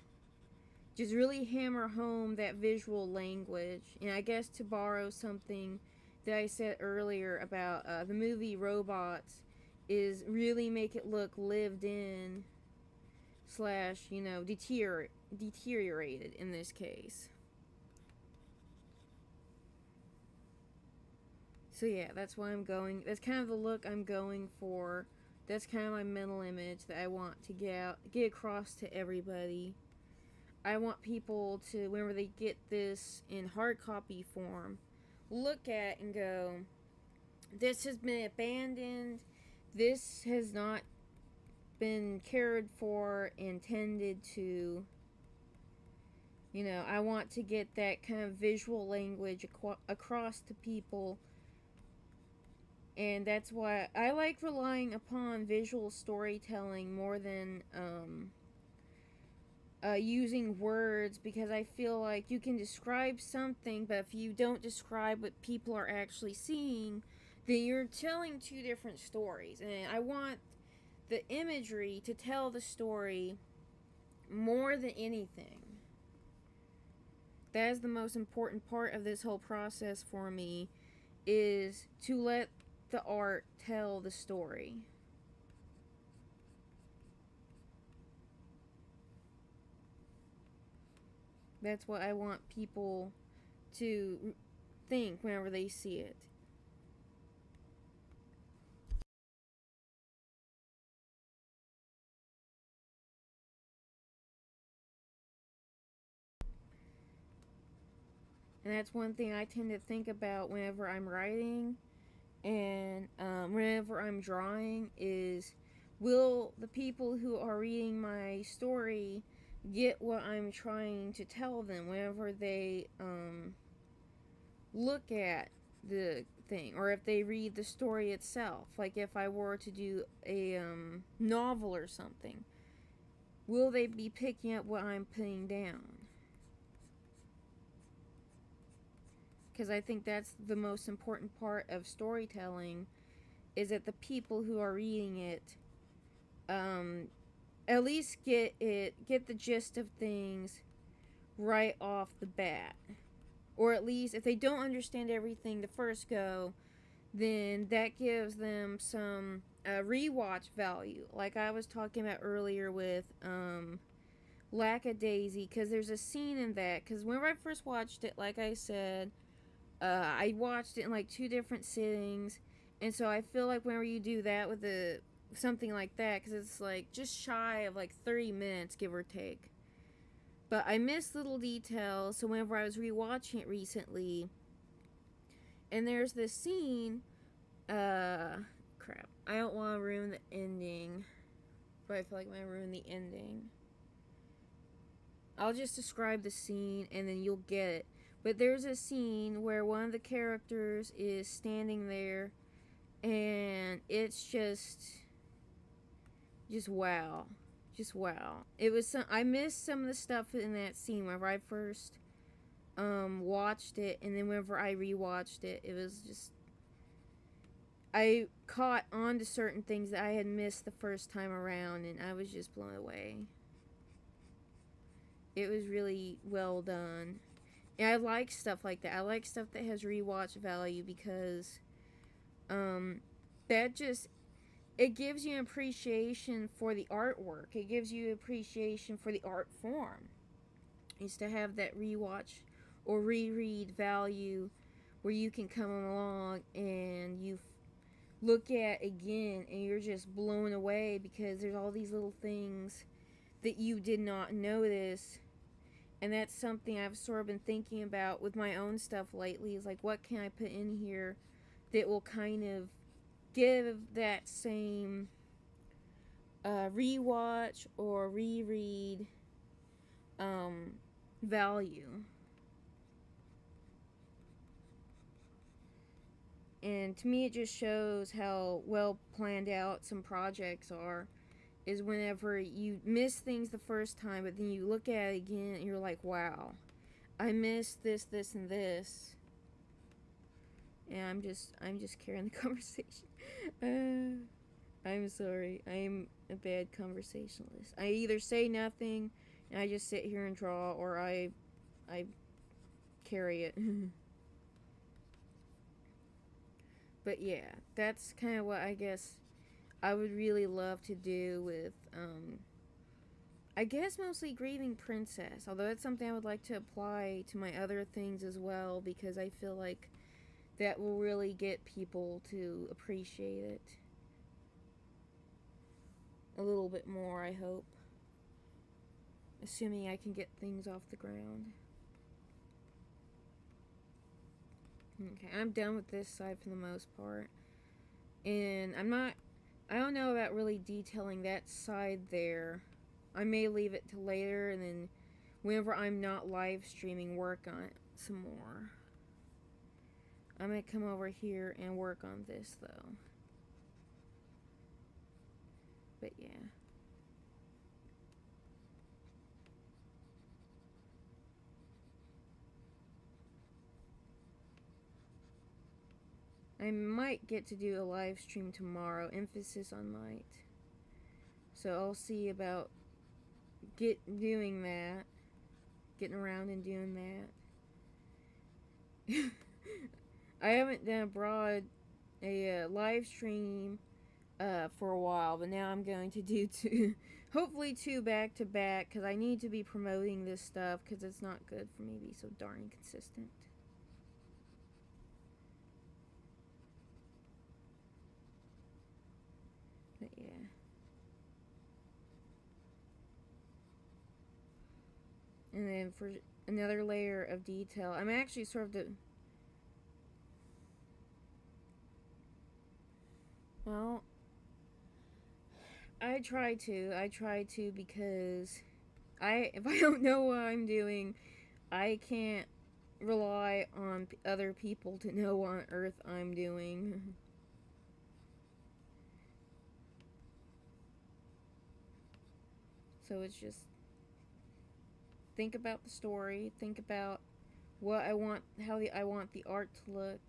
Just really hammer home that visual language. And I guess to borrow something that I said earlier about the movie Robots, is really make it look lived in slash, you know, deteriorated in this case. So yeah, that's why I'm going, that's kind of the look I'm going for. That's kind of my mental image that I want to get across to everybody. I want people to, whenever they get this in hard copy form, look at and go, this has been abandoned. This has not been cared for, intended to. You know, I want to get that kind of visual language across to people. And that's why I like relying upon visual storytelling more than using words, because I feel like you can describe something, but if you don't describe what people are actually seeing, then you're telling two different stories. And I want the imagery to tell the story more than anything. That is the most important part of this whole process for me, is to let the art tell the story. That's what I want people to think whenever they see it. And that's one thing I tend to think about whenever I'm writing and whenever I'm drawing, is will the people who are reading my story get what I'm trying to tell them whenever they look at the thing, or if they read the story itself. Like if I were to do a novel or something, will they be picking up what I'm putting down? Because I think that's the most important part of storytelling, is that the people who are reading it at least get the gist of things right off the bat. Or at least if they don't understand everything the first go, then that gives them some rewatch value. Like I was talking about earlier with Lackadaisy, because there's a scene in that. Because whenever I first watched it, like I said, I watched it in like 2 different sittings, and so I feel like whenever you do that with something like that, because it's like just shy of like 30 minutes, give or take. But I missed little details, so whenever I was rewatching it recently, and there's this scene, crap, I don't want to ruin the ending, but I feel like I'm gonna ruin the ending. I'll just describe the scene and then you'll get it. But there's a scene where one of the characters is standing there, and it's just wow. Just wow. It was I missed some of the stuff in that scene whenever I first watched it, and then whenever I rewatched it, it was just, I caught on to certain things that I had missed the first time around, and I was just blown away. It was really well done. And I like stuff like that. I like stuff that has rewatch value, because that just, it gives you an appreciation for the artwork. It gives you appreciation for the art form. Is to have that rewatch or reread value, where you can come along and you look at again and you're just blown away, because there's all these little things that you did not notice. And that's something I've sort of been thinking about with my own stuff lately, is like, what can I put in here that will kind of give that same rewatch or reread value. And to me, it just shows how well planned out some projects are, is whenever you miss things the first time, but then you look at it again and you're like, wow, I missed this, this, and this. And I'm just carrying the conversation. I'm sorry. I'm a bad conversationalist. I either say nothing and I just sit here and draw, or I carry it. But yeah, that's kind of what I guess I would really love to do with, I guess mostly Grieving Princess. Although it's something I would like to apply to my other things as well, because I feel like that will really get people to appreciate it a little bit more, I hope. Assuming I can get things off the ground. Okay, I'm done with this side for the most part. And I don't know about really detailing that side there. I may leave it to later, and then whenever I'm not live streaming, work on it some more. I'm gonna come over here and work on this though. But yeah. I might get to do a live stream tomorrow. Emphasis on might. So I'll see about doing that. Getting around and doing that. I haven't done a live stream for a while, but now I'm going to do 2, hopefully 2 back to back, because I need to be promoting this stuff, because it's not good for me to be so darn inconsistent. But yeah. And then for another layer of detail, I'm actually sort of well, I try to, because if I don't know what I'm doing, I can't rely on other people to know what on earth I'm doing. So it's just think about the story, think about what I want, how I want the art to look.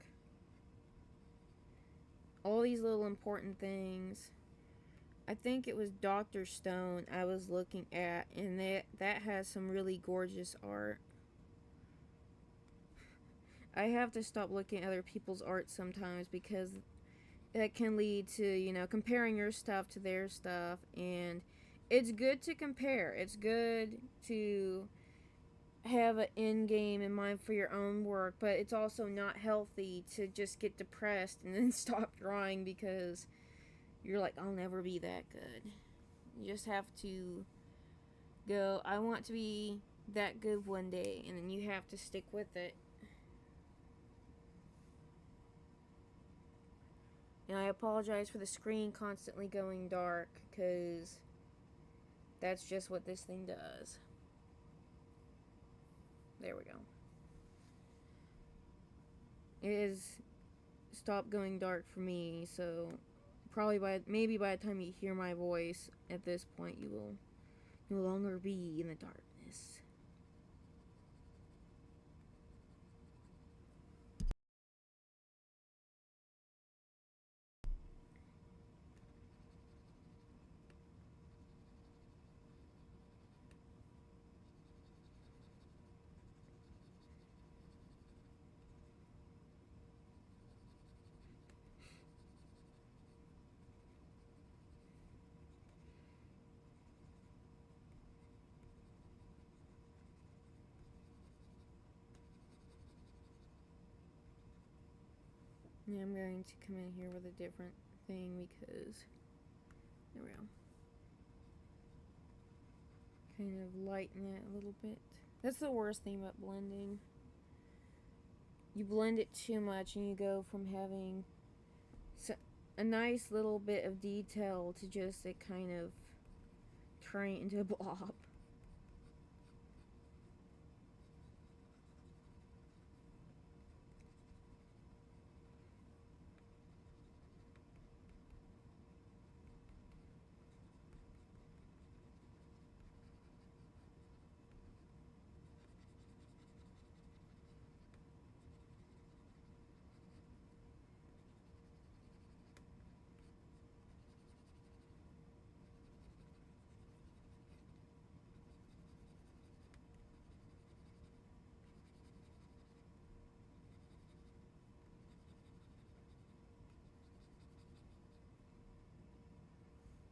All these little important things. I think it was Dr. Stone I was looking at, and that has some really gorgeous art. I have to stop looking at other people's art sometimes because that can lead to, comparing your stuff to their stuff, and it's good to compare. It's good to have an end game in mind for your own work, but it's also not healthy to just get depressed and then stop drawing because you're like, I'll never be that good. You just have to go, I want to be that good one day, and then you have to stick with it. And I apologize for the screen constantly going dark, because that's just what this thing does. There we go. It is stopped going dark for me, so probably maybe by the time you hear my voice at this point, you will no longer be in the darkness. Yeah, I'm going to come in here with a different thing because there we go. Kind of lighten it a little bit. That's the worst thing about blending. You blend it too much and you go from having a nice little bit of detail to just it kind of turning into a blob.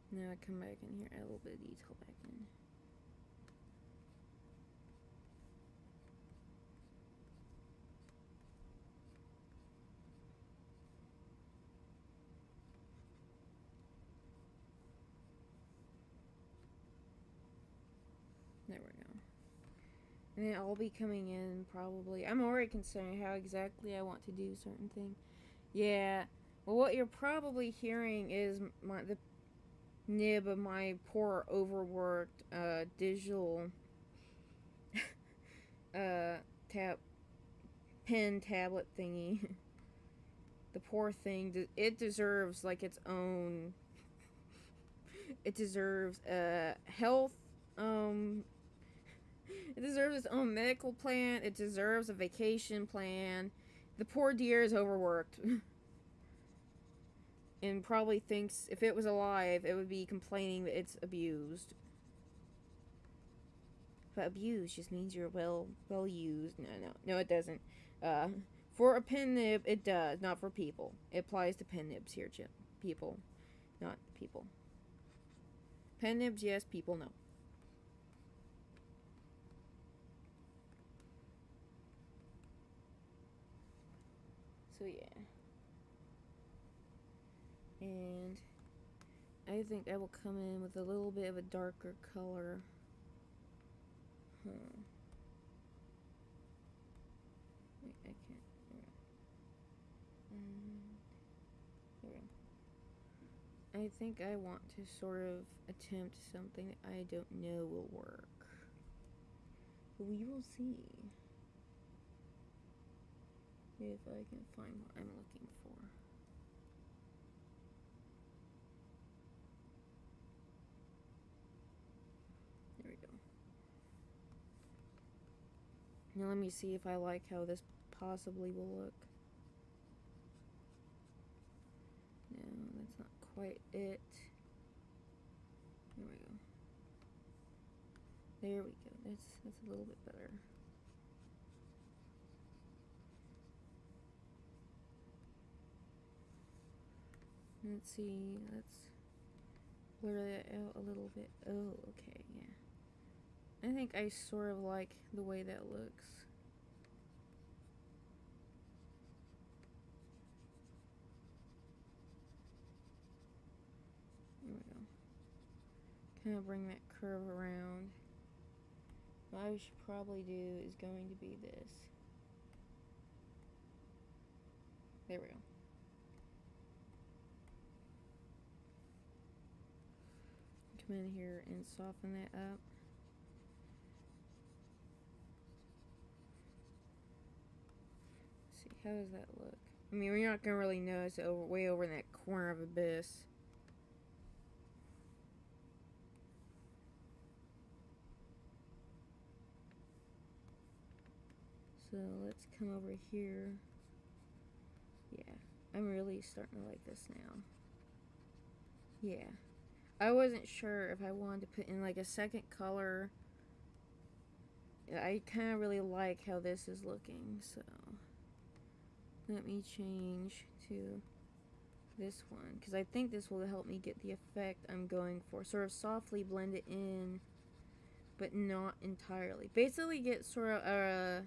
Now I come back in here, add a little bit of detail back in. There we go. And then I'll be coming in probably. I'm already considering how exactly I want to do certain things. Yeah. Well, what you're probably hearing is the nib of my poor overworked digital pen tablet thingy. The poor thing, it deserves like its own. It deserves health. It deserves its own medical plan. It deserves a vacation plan. The poor dear is overworked. And probably thinks if it was alive, it would be complaining that it's abused. But abused just means you're well used. No, it doesn't. For a pen nib, it does. Not for people. It applies to pen nibs here, Jim. People, not people. Pen nibs, yes. People, no. So yeah. And I think I will come in with a little bit of a darker color. Wait, I can't. There we go. I think I want to sort of attempt something that I don't know will work. But we will see if I can find what I'm looking for. Now let me see if I like how this possibly will look. No, that's not quite it. There we go. There we go. That's a little bit better. Let's see. Let's blur that out a little bit. Oh, okay, yeah. I think I sort of like the way that looks. There we go. Kind of bring that curve around. What I should probably do is going to be this. There we go. Come in here and soften that up. Let's see, how does that look? I mean, we're not gonna really notice it way over in that corner of Abyss. So let's come over here. Yeah, I'm really starting to like this now. Yeah. I wasn't sure if I wanted to put in like a second color. I kind of really like how this is looking, so let me change to this one, because I think this will help me get the effect I'm going for. Sort of softly blend it in, but not entirely. Basically get sort of a,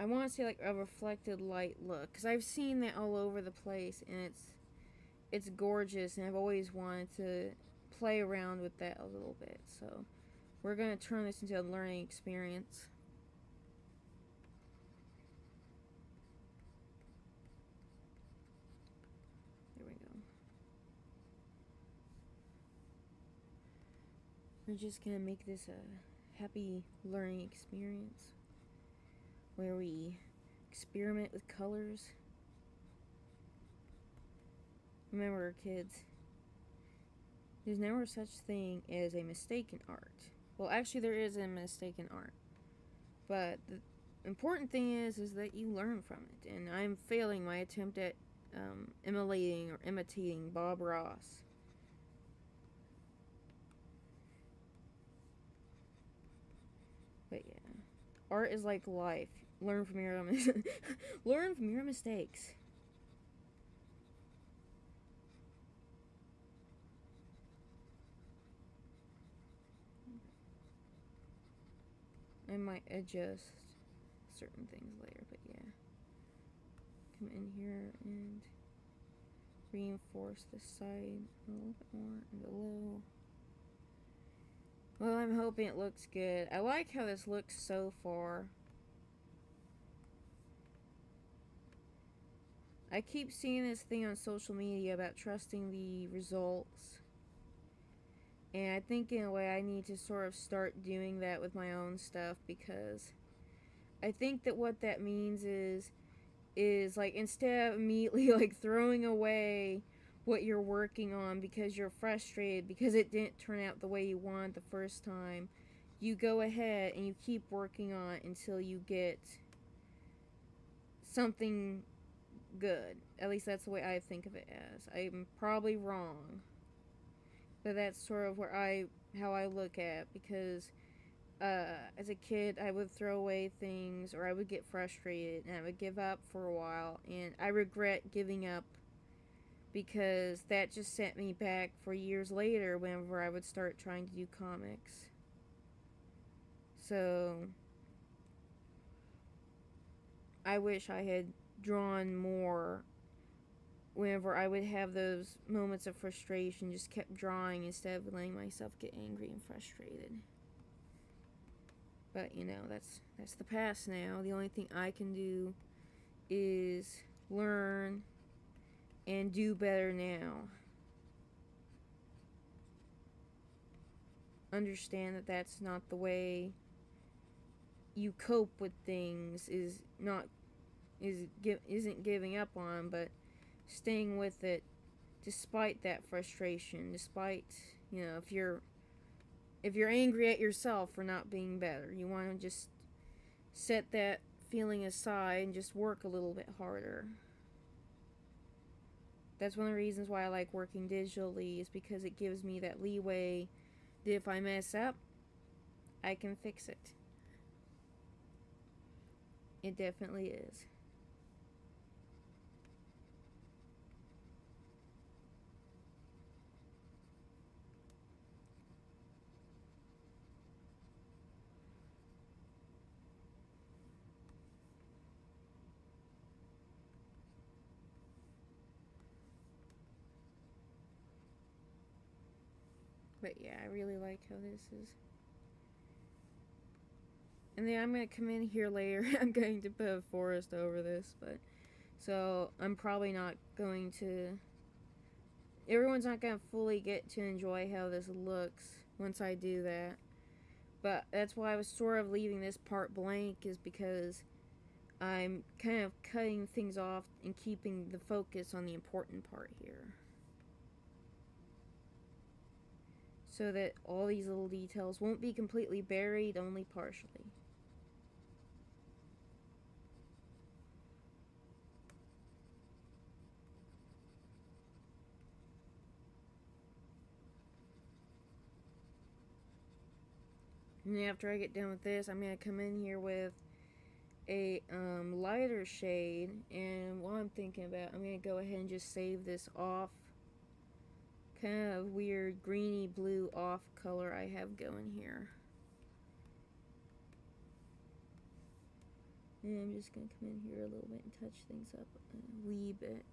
I want to say like a reflected light look, because I've seen that all over the place, and it's gorgeous, and I've always wanted to play around with that a little bit. So we're going to turn this into a learning experience. There we go. We're just going to make this a happy learning experience where we experiment with colors. Remember, kids, there's never such thing as a mistake in art. Well, actually, there is a mistake in art. But the important thing is that you learn from it. And I'm failing my attempt at emulating or imitating Bob Ross. But yeah, art is like life. Learn from your learn from your mistakes. I might adjust certain things later, but yeah. Come in here and reinforce the side a little bit more and below. Well, I'm hoping it looks good. I like how this looks so far. I keep seeing this thing on social media about trusting the results. And I think in a way I need to sort of start doing that with my own stuff, because I think that what that means is like, instead of immediately like throwing away what you're working on because you're frustrated because it didn't turn out the way you wanted the first time, you go ahead and you keep working on it until you get something good. At least that's the way I think of it as. I'm probably wrong, but that's sort of how I look at it, because as a kid I would throw away things, or I would get frustrated and I would give up for a while, and I regret giving up, because that just set me back for years later whenever I would start trying to do comics. So I wish I had drawn more whenever I would have those moments of frustration, just kept drawing instead of letting myself get angry and frustrated. But you know, that's the past now. The only thing I can do is learn and do better now. Understand that that's not the way you cope with things, isn't giving up on, but staying with it despite that frustration, despite, you know, if you're angry at yourself for not being better, you want to just set that feeling aside and just work a little bit harder. That's one of the reasons why I like working digitally, is because it gives me that leeway that if I mess up, I can fix it. It definitely is. But yeah, I really like how this is. And then I'm going to come in here later. I'm going to put a forest over this, but so I'm probably not going to. Everyone's not going to fully get to enjoy how this looks once I do that. But that's why I was sort of leaving this part blank, is because I'm kind of cutting things off and keeping the focus on the important part here. So that all these little details won't be completely buried, only partially. And after I get done with this, I'm going to come in here with a lighter shade. And what I'm thinking about, I'm going to go ahead and just save this off. Kind of weird greeny blue off color I have going here. And I'm just going to come in here a little bit and touch things up a wee bit.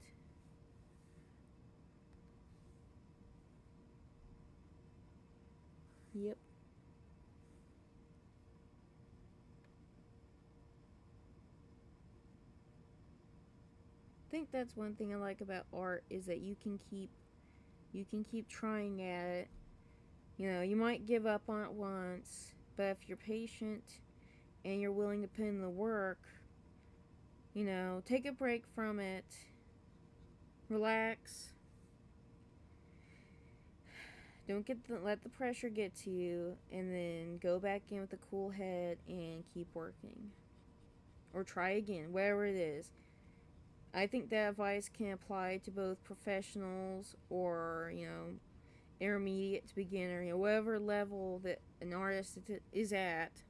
Yep. I think that's one thing I like about art, is that you can keep trying at it. You know, you might give up on it once, but if you're patient and you're willing to put in the work, you know, take a break from it, relax. Don't let the pressure get to you, and then go back in with a cool head and keep working. Or try again, whatever it is. I think that advice can apply to both professionals or, you know, intermediate to beginner, you know, whatever level that an artist is at,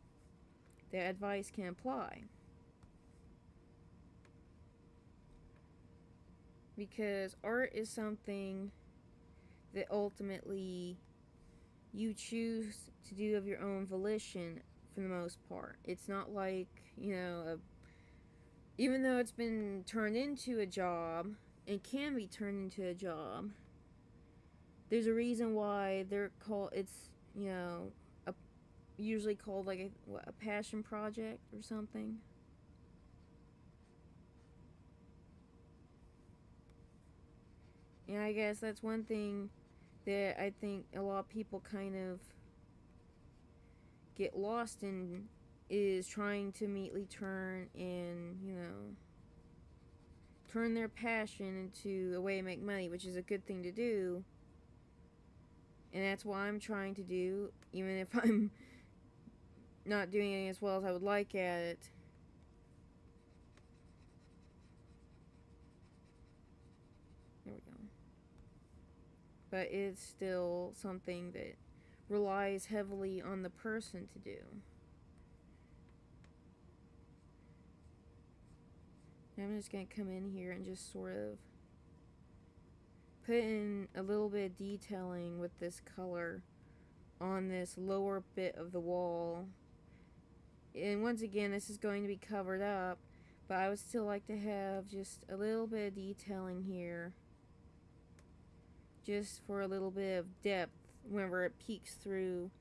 that advice can apply. Because art is something that ultimately you choose to do of your own volition for the most part. It's not like, you know, even though it's been turned into a job, it can be turned into a job. There's a reason why it's, you know, usually called like a passion project or something. And I guess that's one thing that I think a lot of people kind of get lost in, is trying to immediately turn their passion into a way to make money, which is a good thing to do. And that's what I'm trying to do, even if I'm not doing it as well as I would like at it. There we go. But it's still something that relies heavily on the person to do. I'm just going to come in here and just sort of put in a little bit of detailing with this color on this lower bit of the wall. And once again, this is going to be covered up, but I would still like to have just a little bit of detailing here, just for a little bit of depth whenever it peeks through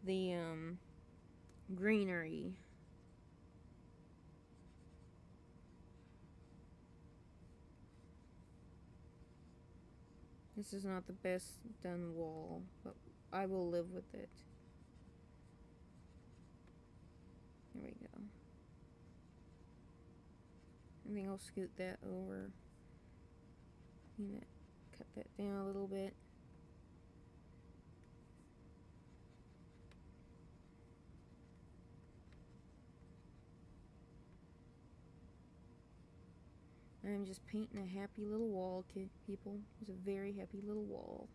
the greenery. This is not the best done wall, but I will live with it. There we go. I think I'll scoot that over. You know, cut that down a little bit. I'm just painting a happy little wall, people. It's a very happy little wall.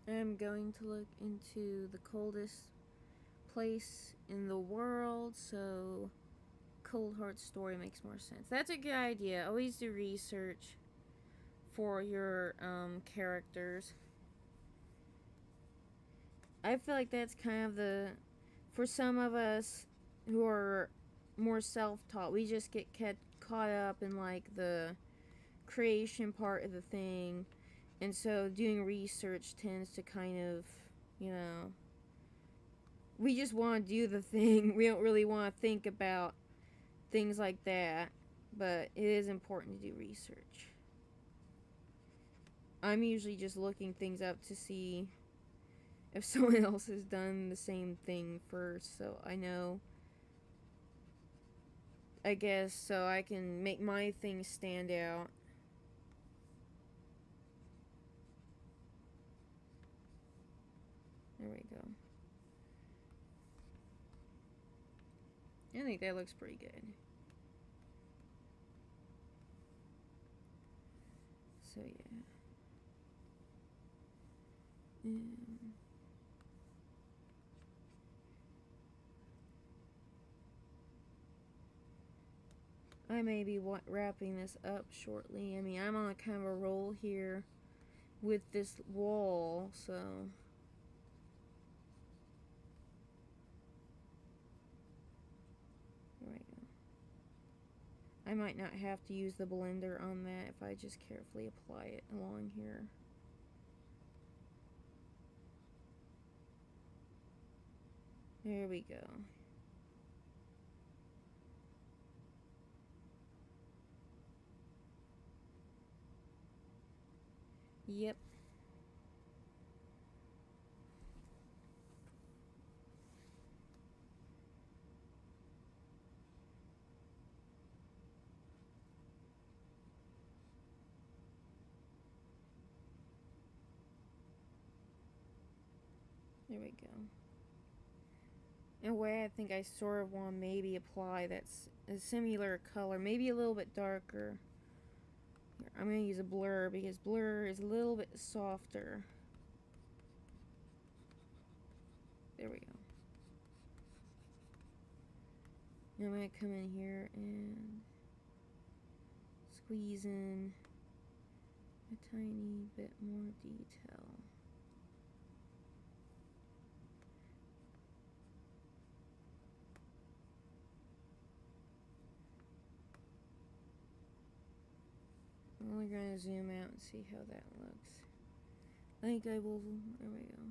I'm going to look into the coldest place in the world, so Coldheart story makes more sense. That's a good idea. Always do research for your characters. I feel like that's kind of the, for some of us who are more self-taught, we just get caught up in like the creation part of the thing, and so doing research tends to kind of, you know, we just want to do the thing. We don't really want to think about things like that, but it is important to do research. I'm usually just looking things up to see if someone else has done the same thing first, so I know, I guess, so I can make my thing stand out. There we go. I think that looks pretty good. So yeah. I may be wrapping this up shortly. I mean, I'm on kind of a roll here with this wall, so there we go. I might not have to use the blender on that if I just carefully apply it along here. There we go. Yep. There we go. In a way, I think I sort of want to maybe apply that's a similar color, maybe a little bit darker. Here, I'm going to use a blur because blur is a little bit softer. There we go. Now I'm going to come in here and squeeze in a tiny bit more detail. We're going to zoom out and see how that looks. I think I will. There we go.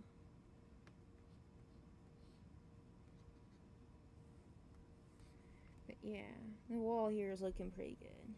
But yeah, the wall here is looking pretty good.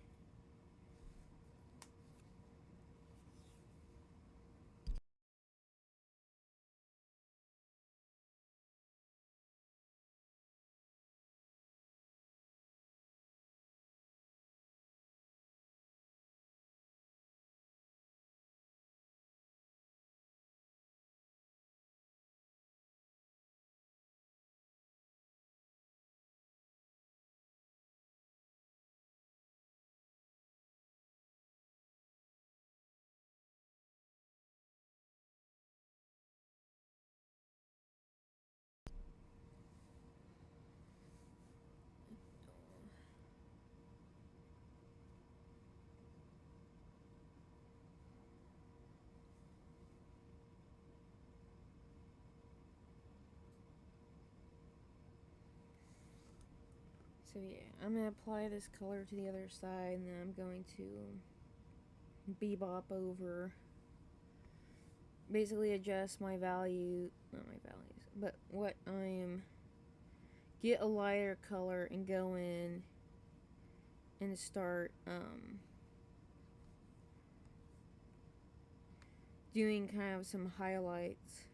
So yeah, I'm going to apply this color to the other side, and then I'm going to bebop over, basically adjust my value, not my values, but what I'm, get a lighter color and go in and start doing kind of some highlights.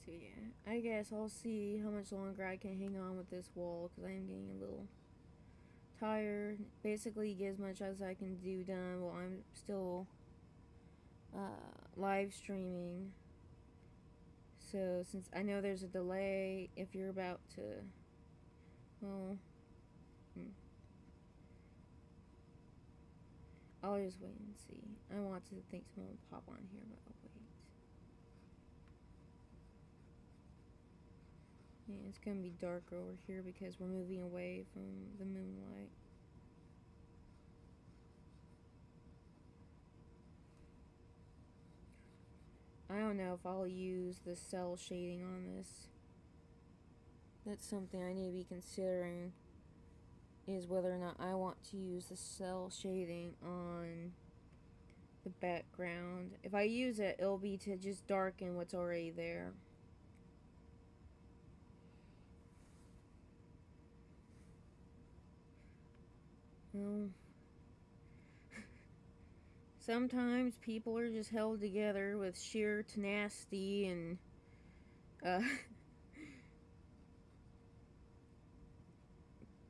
So yeah, I guess I'll see how much longer I can hang on with this wall because I am getting a little tired. Basically, get as much as I can do done while I'm still live streaming. So since I know there's a delay, if you're about to, well, I'll just wait and see. I want to think someone will pop on here, but I'll wait. Yeah, it's gonna be darker over here because we're moving away from the moonlight. I don't know if I'll use the cell shading on this. That's something I need to be considering, is whether or not I want to use the cell shading on the background. If I use it, it'll be to just darken what's already there. Well, sometimes people are just held together with sheer tenacity and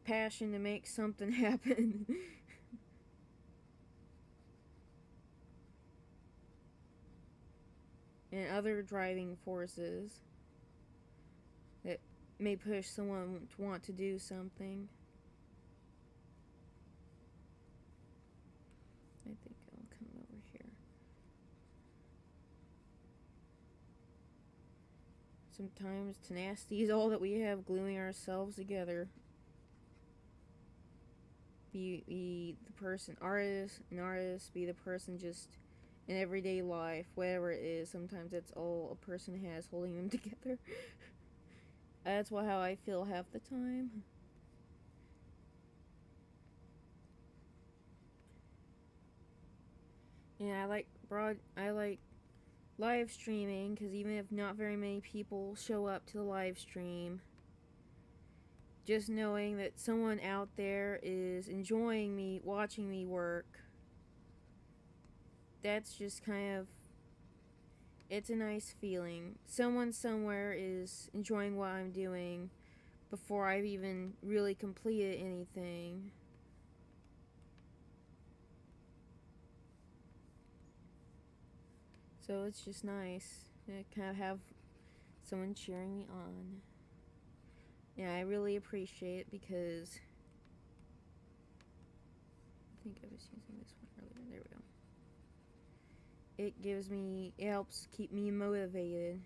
passion to make something happen. And other driving forces that may push someone to want to do something. I think I'll come over here. Sometimes tenacity is all that we have, gluing ourselves together. Be the person, an artist, be the person just in everyday life, whatever it is. Sometimes that's all a person has holding them together. That's how I feel half the time. And I like live streaming because even if not very many people show up to the live stream, just knowing that someone out there is enjoying me, watching me work, that's just kind of, it's a nice feeling. Someone somewhere is enjoying what I'm doing before I've even really completed anything. So it's just nice to kind of have someone cheering me on. Yeah, I really appreciate it because I think I was using this one earlier. There we go. It helps keep me motivated.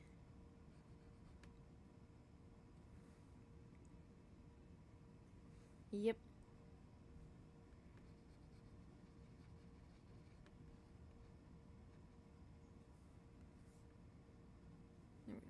Yep. There we go.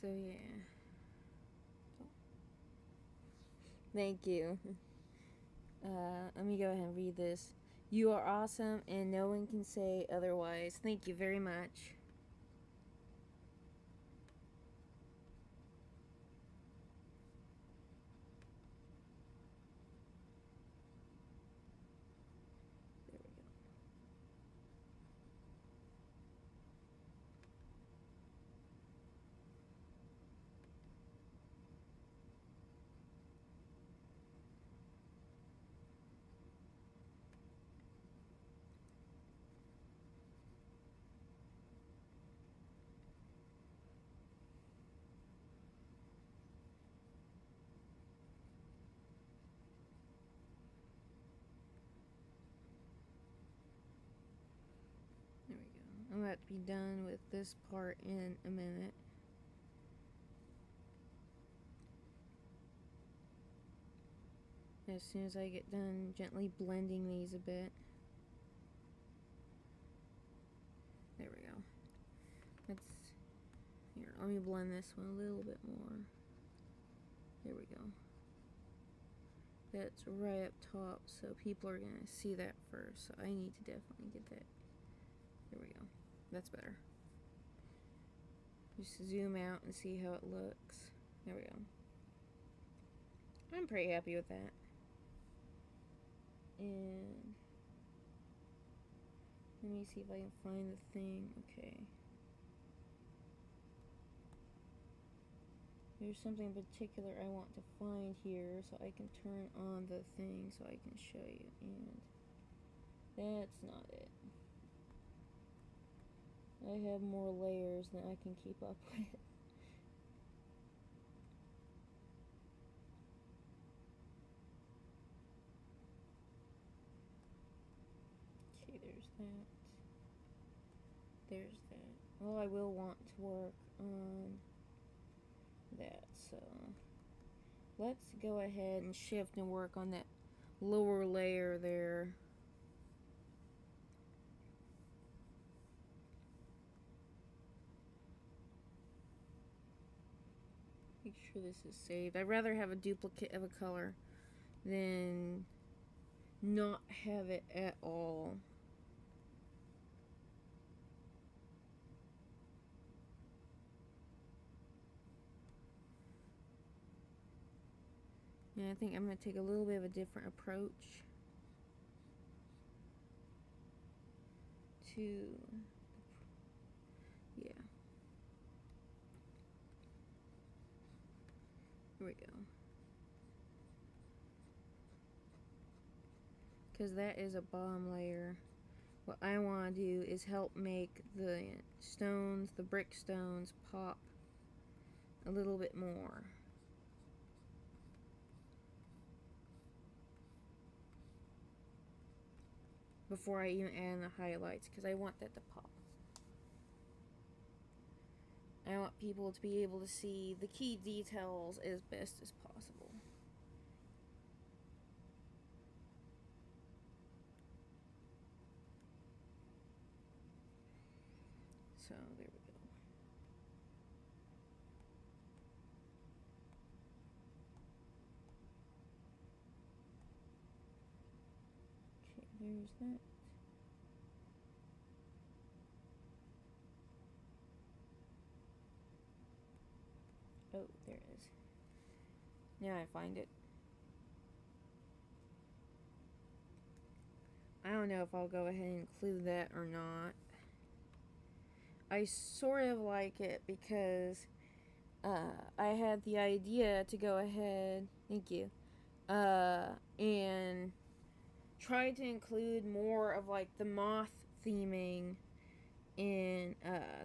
So yeah. Thank you. Let me go ahead and read this. You are awesome, and no one can say otherwise. Thank you very much. There we go. have to be done with this part in a minute. As soon as I get done gently blending these a bit. There we go. That's here. Let me blend this one a little bit more. There we go. That's right up top, so people are gonna see that first. So I need to definitely get that. There we go. That's better. Just zoom out and see how it looks. There we go. I'm pretty happy with that. And let me see if I can find the thing. Okay. There's something in particular I want to find here so I can turn on the thing so I can show you. And that's not it. I have more layers than I can keep up with. Okay, there's that. There's that. Well, I will want to work on that, so let's go ahead and shift and work on that lower layer there. Make sure this is saved. I'd rather have a duplicate of a color than not have it at all. And I think I'm going to take a little bit of a different approach to, yeah. Here we go. Because that is a bottom layer. What I want to do is help make the stones, the brick stones, pop a little bit more. Before I even add in the highlights, because I want that to pop. I want people to be able to see the key details as best as possible. So there we go. Okay, there's that. Oh, there it is. Now I find it. I don't know if I'll go ahead and include that or not. I sort of like it because I had the idea to go ahead, thank you, and try to include more of like the moth theming in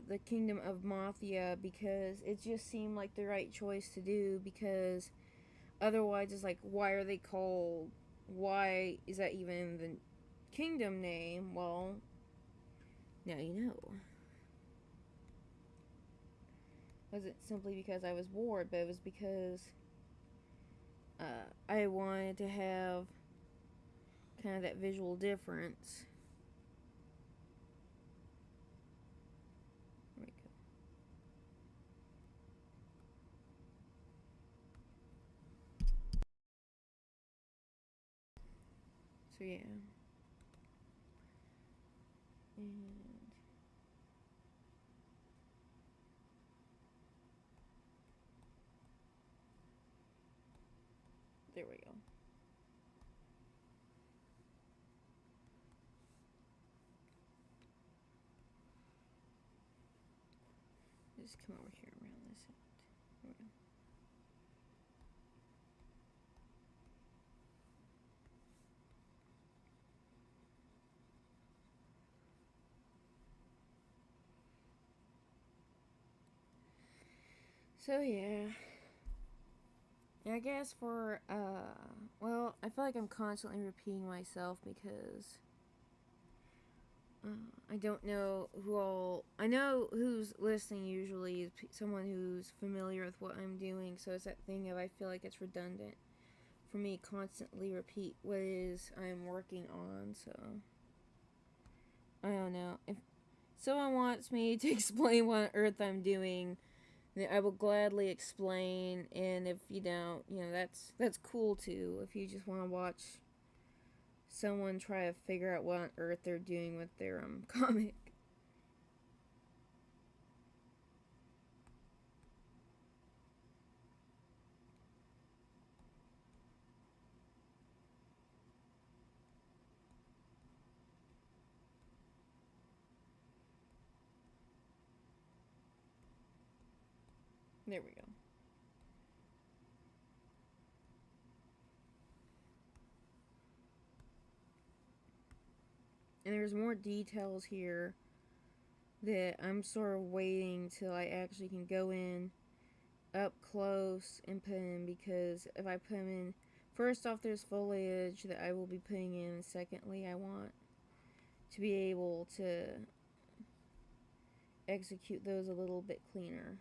the Kingdom of Mothia, because it just seemed like the right choice to do, because otherwise it's like, why are they called, why is that even the kingdom name? Well, now you know. It wasn't simply because I was bored, but it was because I wanted to have kind of that visual difference. There we go. So yeah. And there we go. Just come over here around this end. There we go. So yeah. I guess for well, I feel like I'm constantly repeating myself because I don't know who all. I know who's listening usually is someone who's familiar with what I'm doing, so it's that thing of I feel like it's redundant for me to constantly repeat what it is I'm working on, so. I don't know. If someone wants me to explain what on earth I'm doing, then I will gladly explain, and if you don't, that's cool too. If you just want to watch someone try to figure out what on earth they're doing with their comic. There we go. And there's more details here that I'm sort of waiting till I actually can go in up close and put in, because if I put them in, first off, there's foliage that I will be putting in. Secondly, I want to be able to execute those a little bit cleaner.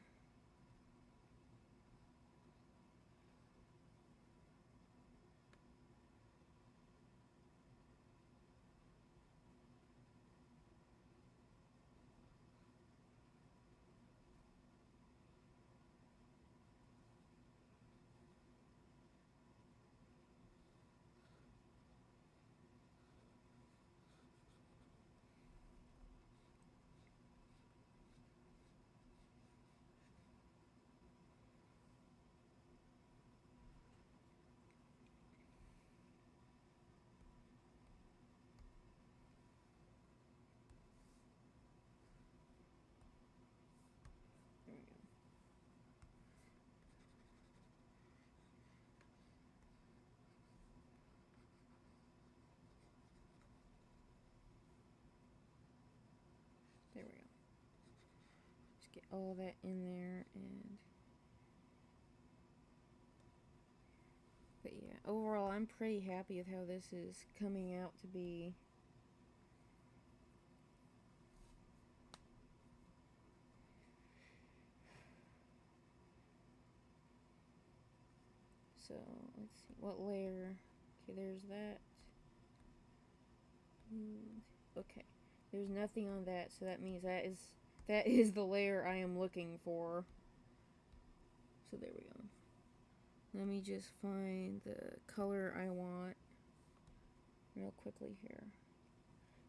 There we go. Just get all that in there, and but yeah, overall I'm pretty happy with how this is coming out to be. So let's see what layer. Okay, there's that. Okay, there's nothing on that, so that means that is the layer I am looking for. So there we go. Let me just find the color I want real quickly here,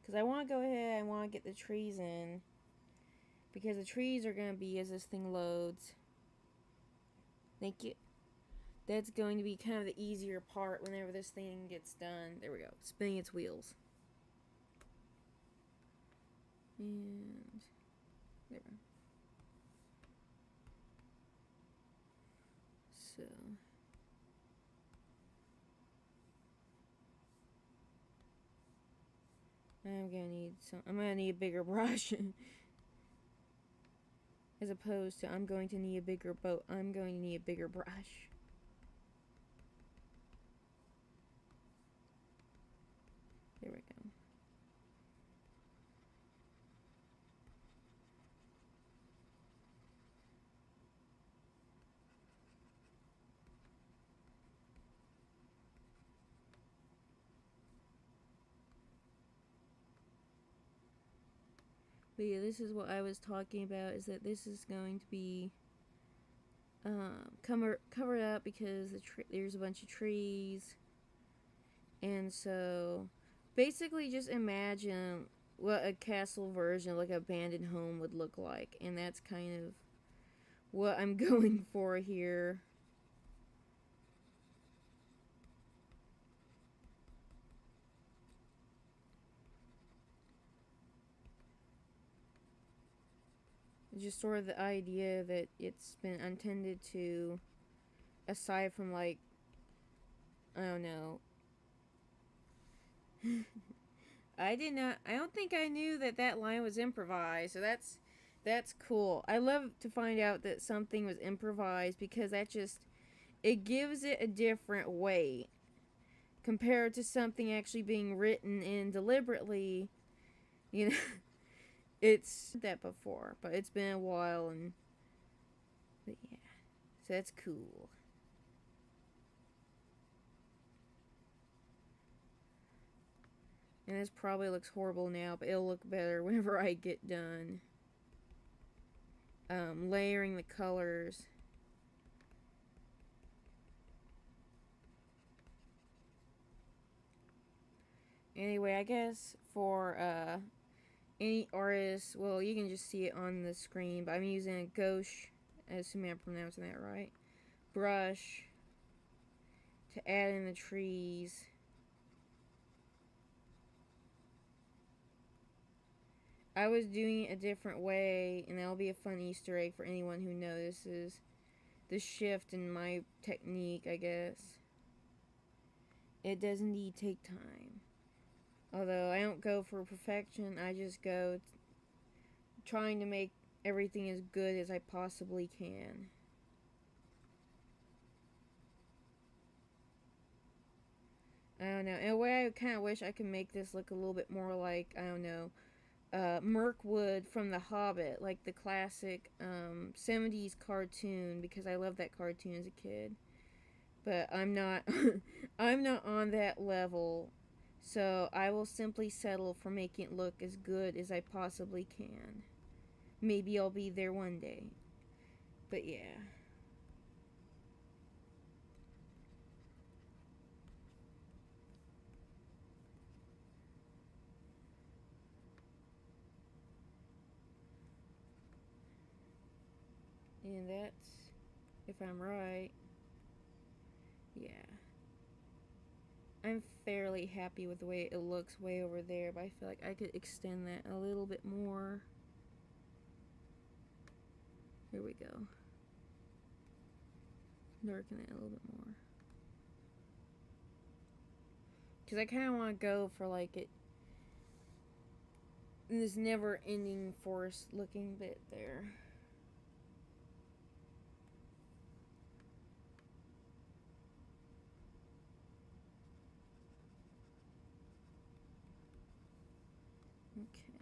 because I want to go ahead, I want to get the trees in, because the trees are going to be as this thing loads. Thank you. That's going to be kind of the easier part whenever this thing gets done. There we go, spinning its wheels. And there we go. So I'm gonna need a bigger brush. As opposed to I'm going to need a bigger boat. I'm going to need a bigger brush. There we go. But yeah, this is what I was talking about, is that this is going to be covered up because there's a bunch of trees. And so basically just imagine what a castle version, like an abandoned home, would look like. And that's kind of what I'm going for here. Just sort of the idea that it's been intended to, aside from like, I don't know. I don't think I knew that line was improvised, so that's cool. I love to find out that something was improvised, because it gives it a different weight compared to something actually being written in deliberately. You know, it's that before, but it's been a while, and but yeah, so that's cool. And this probably looks horrible now, but it'll look better whenever I get done layering the colors. Anyway, I guess for any artist, well, you can just see it on the screen, but I'm using a gouache, I assume I'm pronouncing that right, brush to add in the trees. I was doing it a different way, and that'll be a fun Easter egg for anyone who notices the shift in my technique, I guess. It does indeed take time. Although I don't go for perfection, I just go trying to make everything as good as I possibly can. I don't know. In a way, I kind of wish I could make this look a little bit more like, I don't know, Mirkwood from The Hobbit, like the classic 70s cartoon, because I loved that cartoon as a kid. But I'm not I'm not on that level. So I will simply settle for making it look as good as I possibly can. Maybe I'll be there one day. But yeah. And that's, if I'm right, yeah. I'm fairly happy with the way it looks way over there, but I feel like I could extend that a little bit more. Here we go. Darken it a little bit more. Because I kind of want to go for like it, this never ending forest looking bit there. Okay.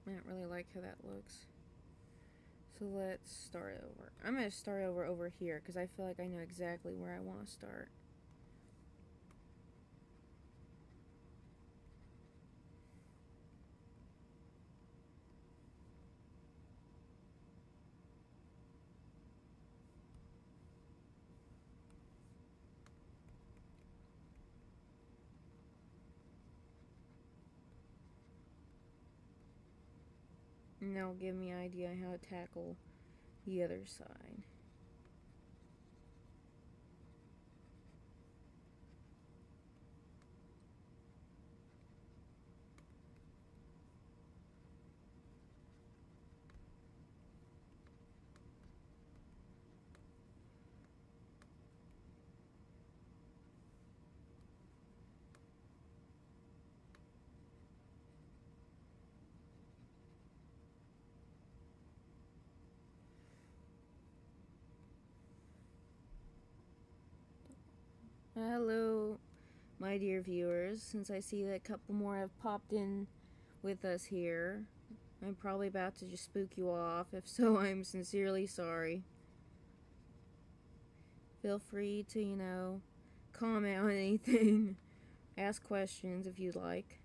I don't really like how that looks. So let's start over. I'm going to start over here because I feel like I know exactly where I want to start. And that'll give me an idea how to tackle the other side. Hello, my dear viewers. Since I see that a couple more have popped in with us here, I'm probably about to just spook you off. If so, I'm sincerely sorry. Feel free to, comment on anything, ask questions if you'd like.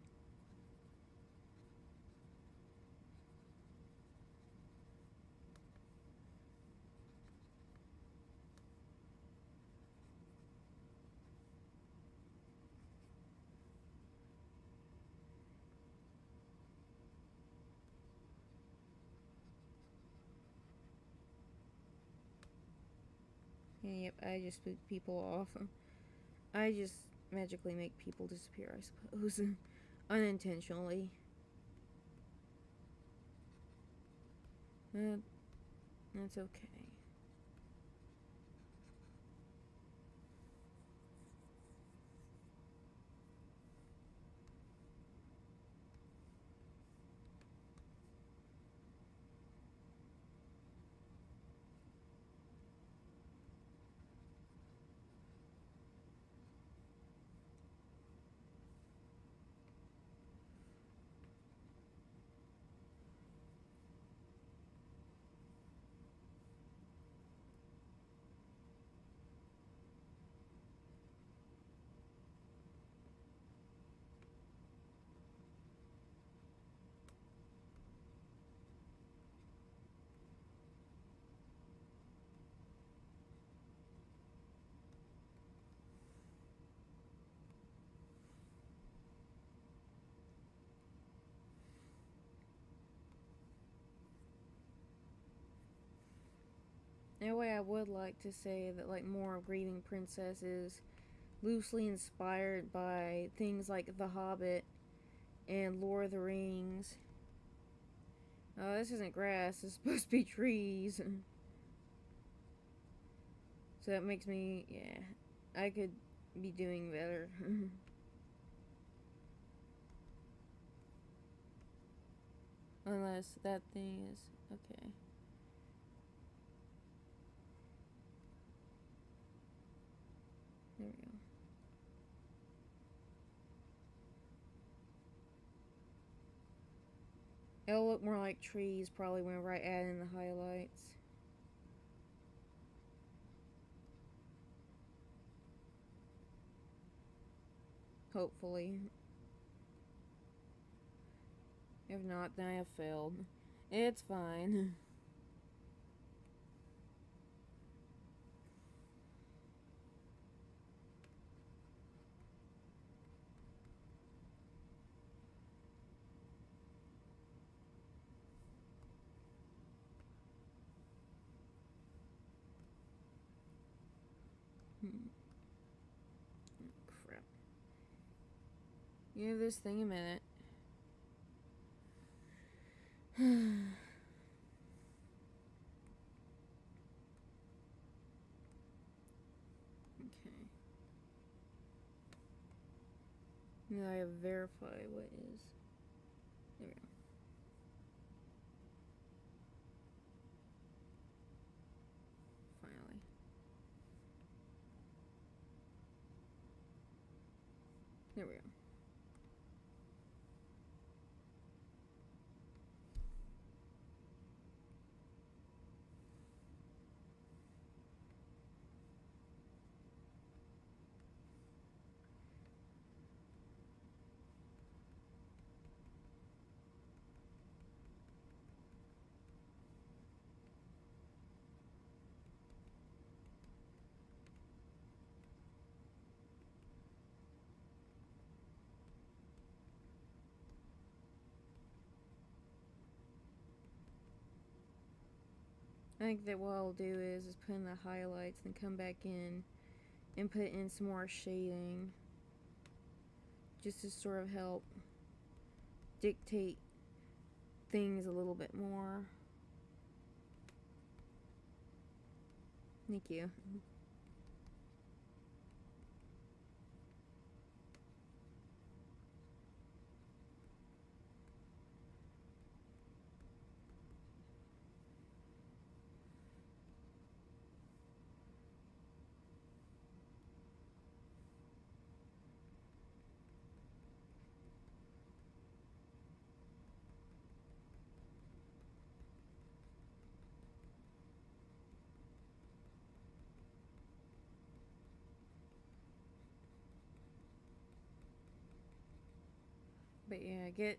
Yep, I just spooked people off. I just magically make people disappear, I suppose. Unintentionally. That's okay. In a way, I would like to say that, like, more of Grieving Princess is loosely inspired by things like The Hobbit and Lord of the Rings. Oh, this isn't grass. It's supposed to be trees. So that makes me, yeah, I could be doing better. Unless that thing is, okay. There we go. It'll look more like trees probably whenever I add in the highlights. Hopefully. If not, then I have failed. It's fine. Crap. Give this thing a minute. Okay. Now I have verify what is. There we go. Finally. There we go. I think that what I'll do is put in the highlights and come back in and put in some more shading just to sort of help dictate things a little bit more. Thank you. But yeah, get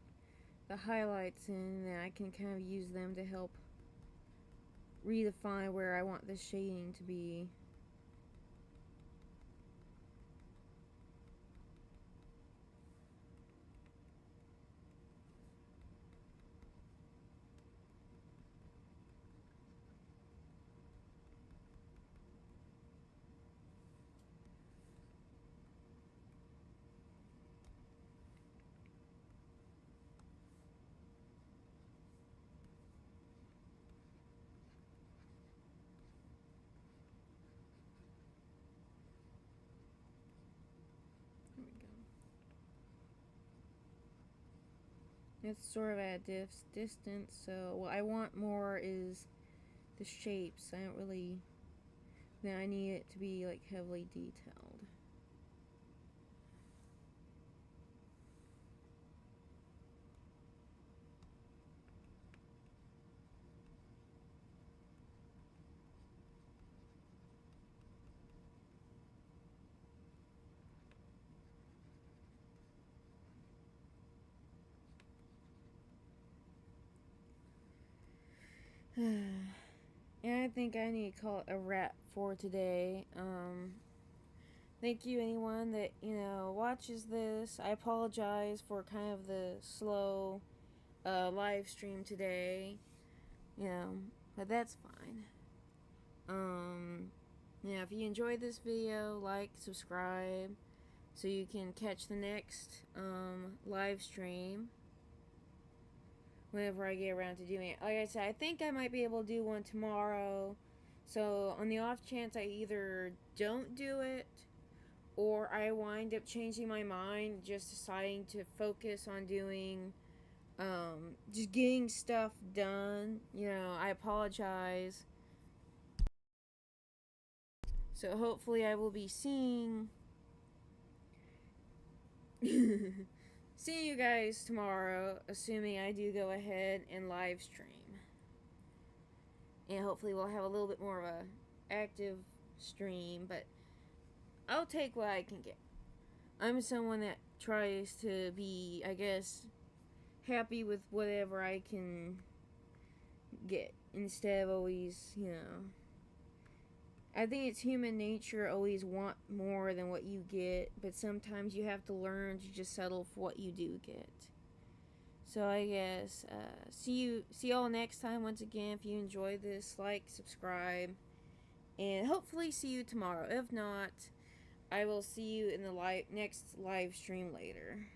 the highlights in, and then I can kind of use them to help redefine where I want the shading to be. It's sort of at a distance, so what I want more is the shapes. I don't really. Then I need it to be like heavily detailed. And I think I need to call it a wrap for today. Thank you anyone that, watches this. I apologize for kind of the slow live stream today. You know, but that's fine. If you enjoyed this video, like, subscribe so you can catch the next live stream whenever I get around to doing it. Like I said, I think I might be able to do one tomorrow. So on the off chance I either don't do it or I wind up changing my mind, just deciding to focus on doing just getting stuff done, I apologize. So hopefully I will be seeing you guys tomorrow, assuming I do go ahead and live stream. And hopefully we'll have a little bit more of a active stream, but I'll take what I can get. I'm someone that tries to be, I guess, happy with whatever I can get instead of always, I think it's human nature always want more than what you get, but sometimes you have to learn to just settle for what you do get. So I guess see y'all next time. Once again, if you enjoyed this, like, subscribe, and hopefully see you tomorrow. If not, I will see you in the next live stream later.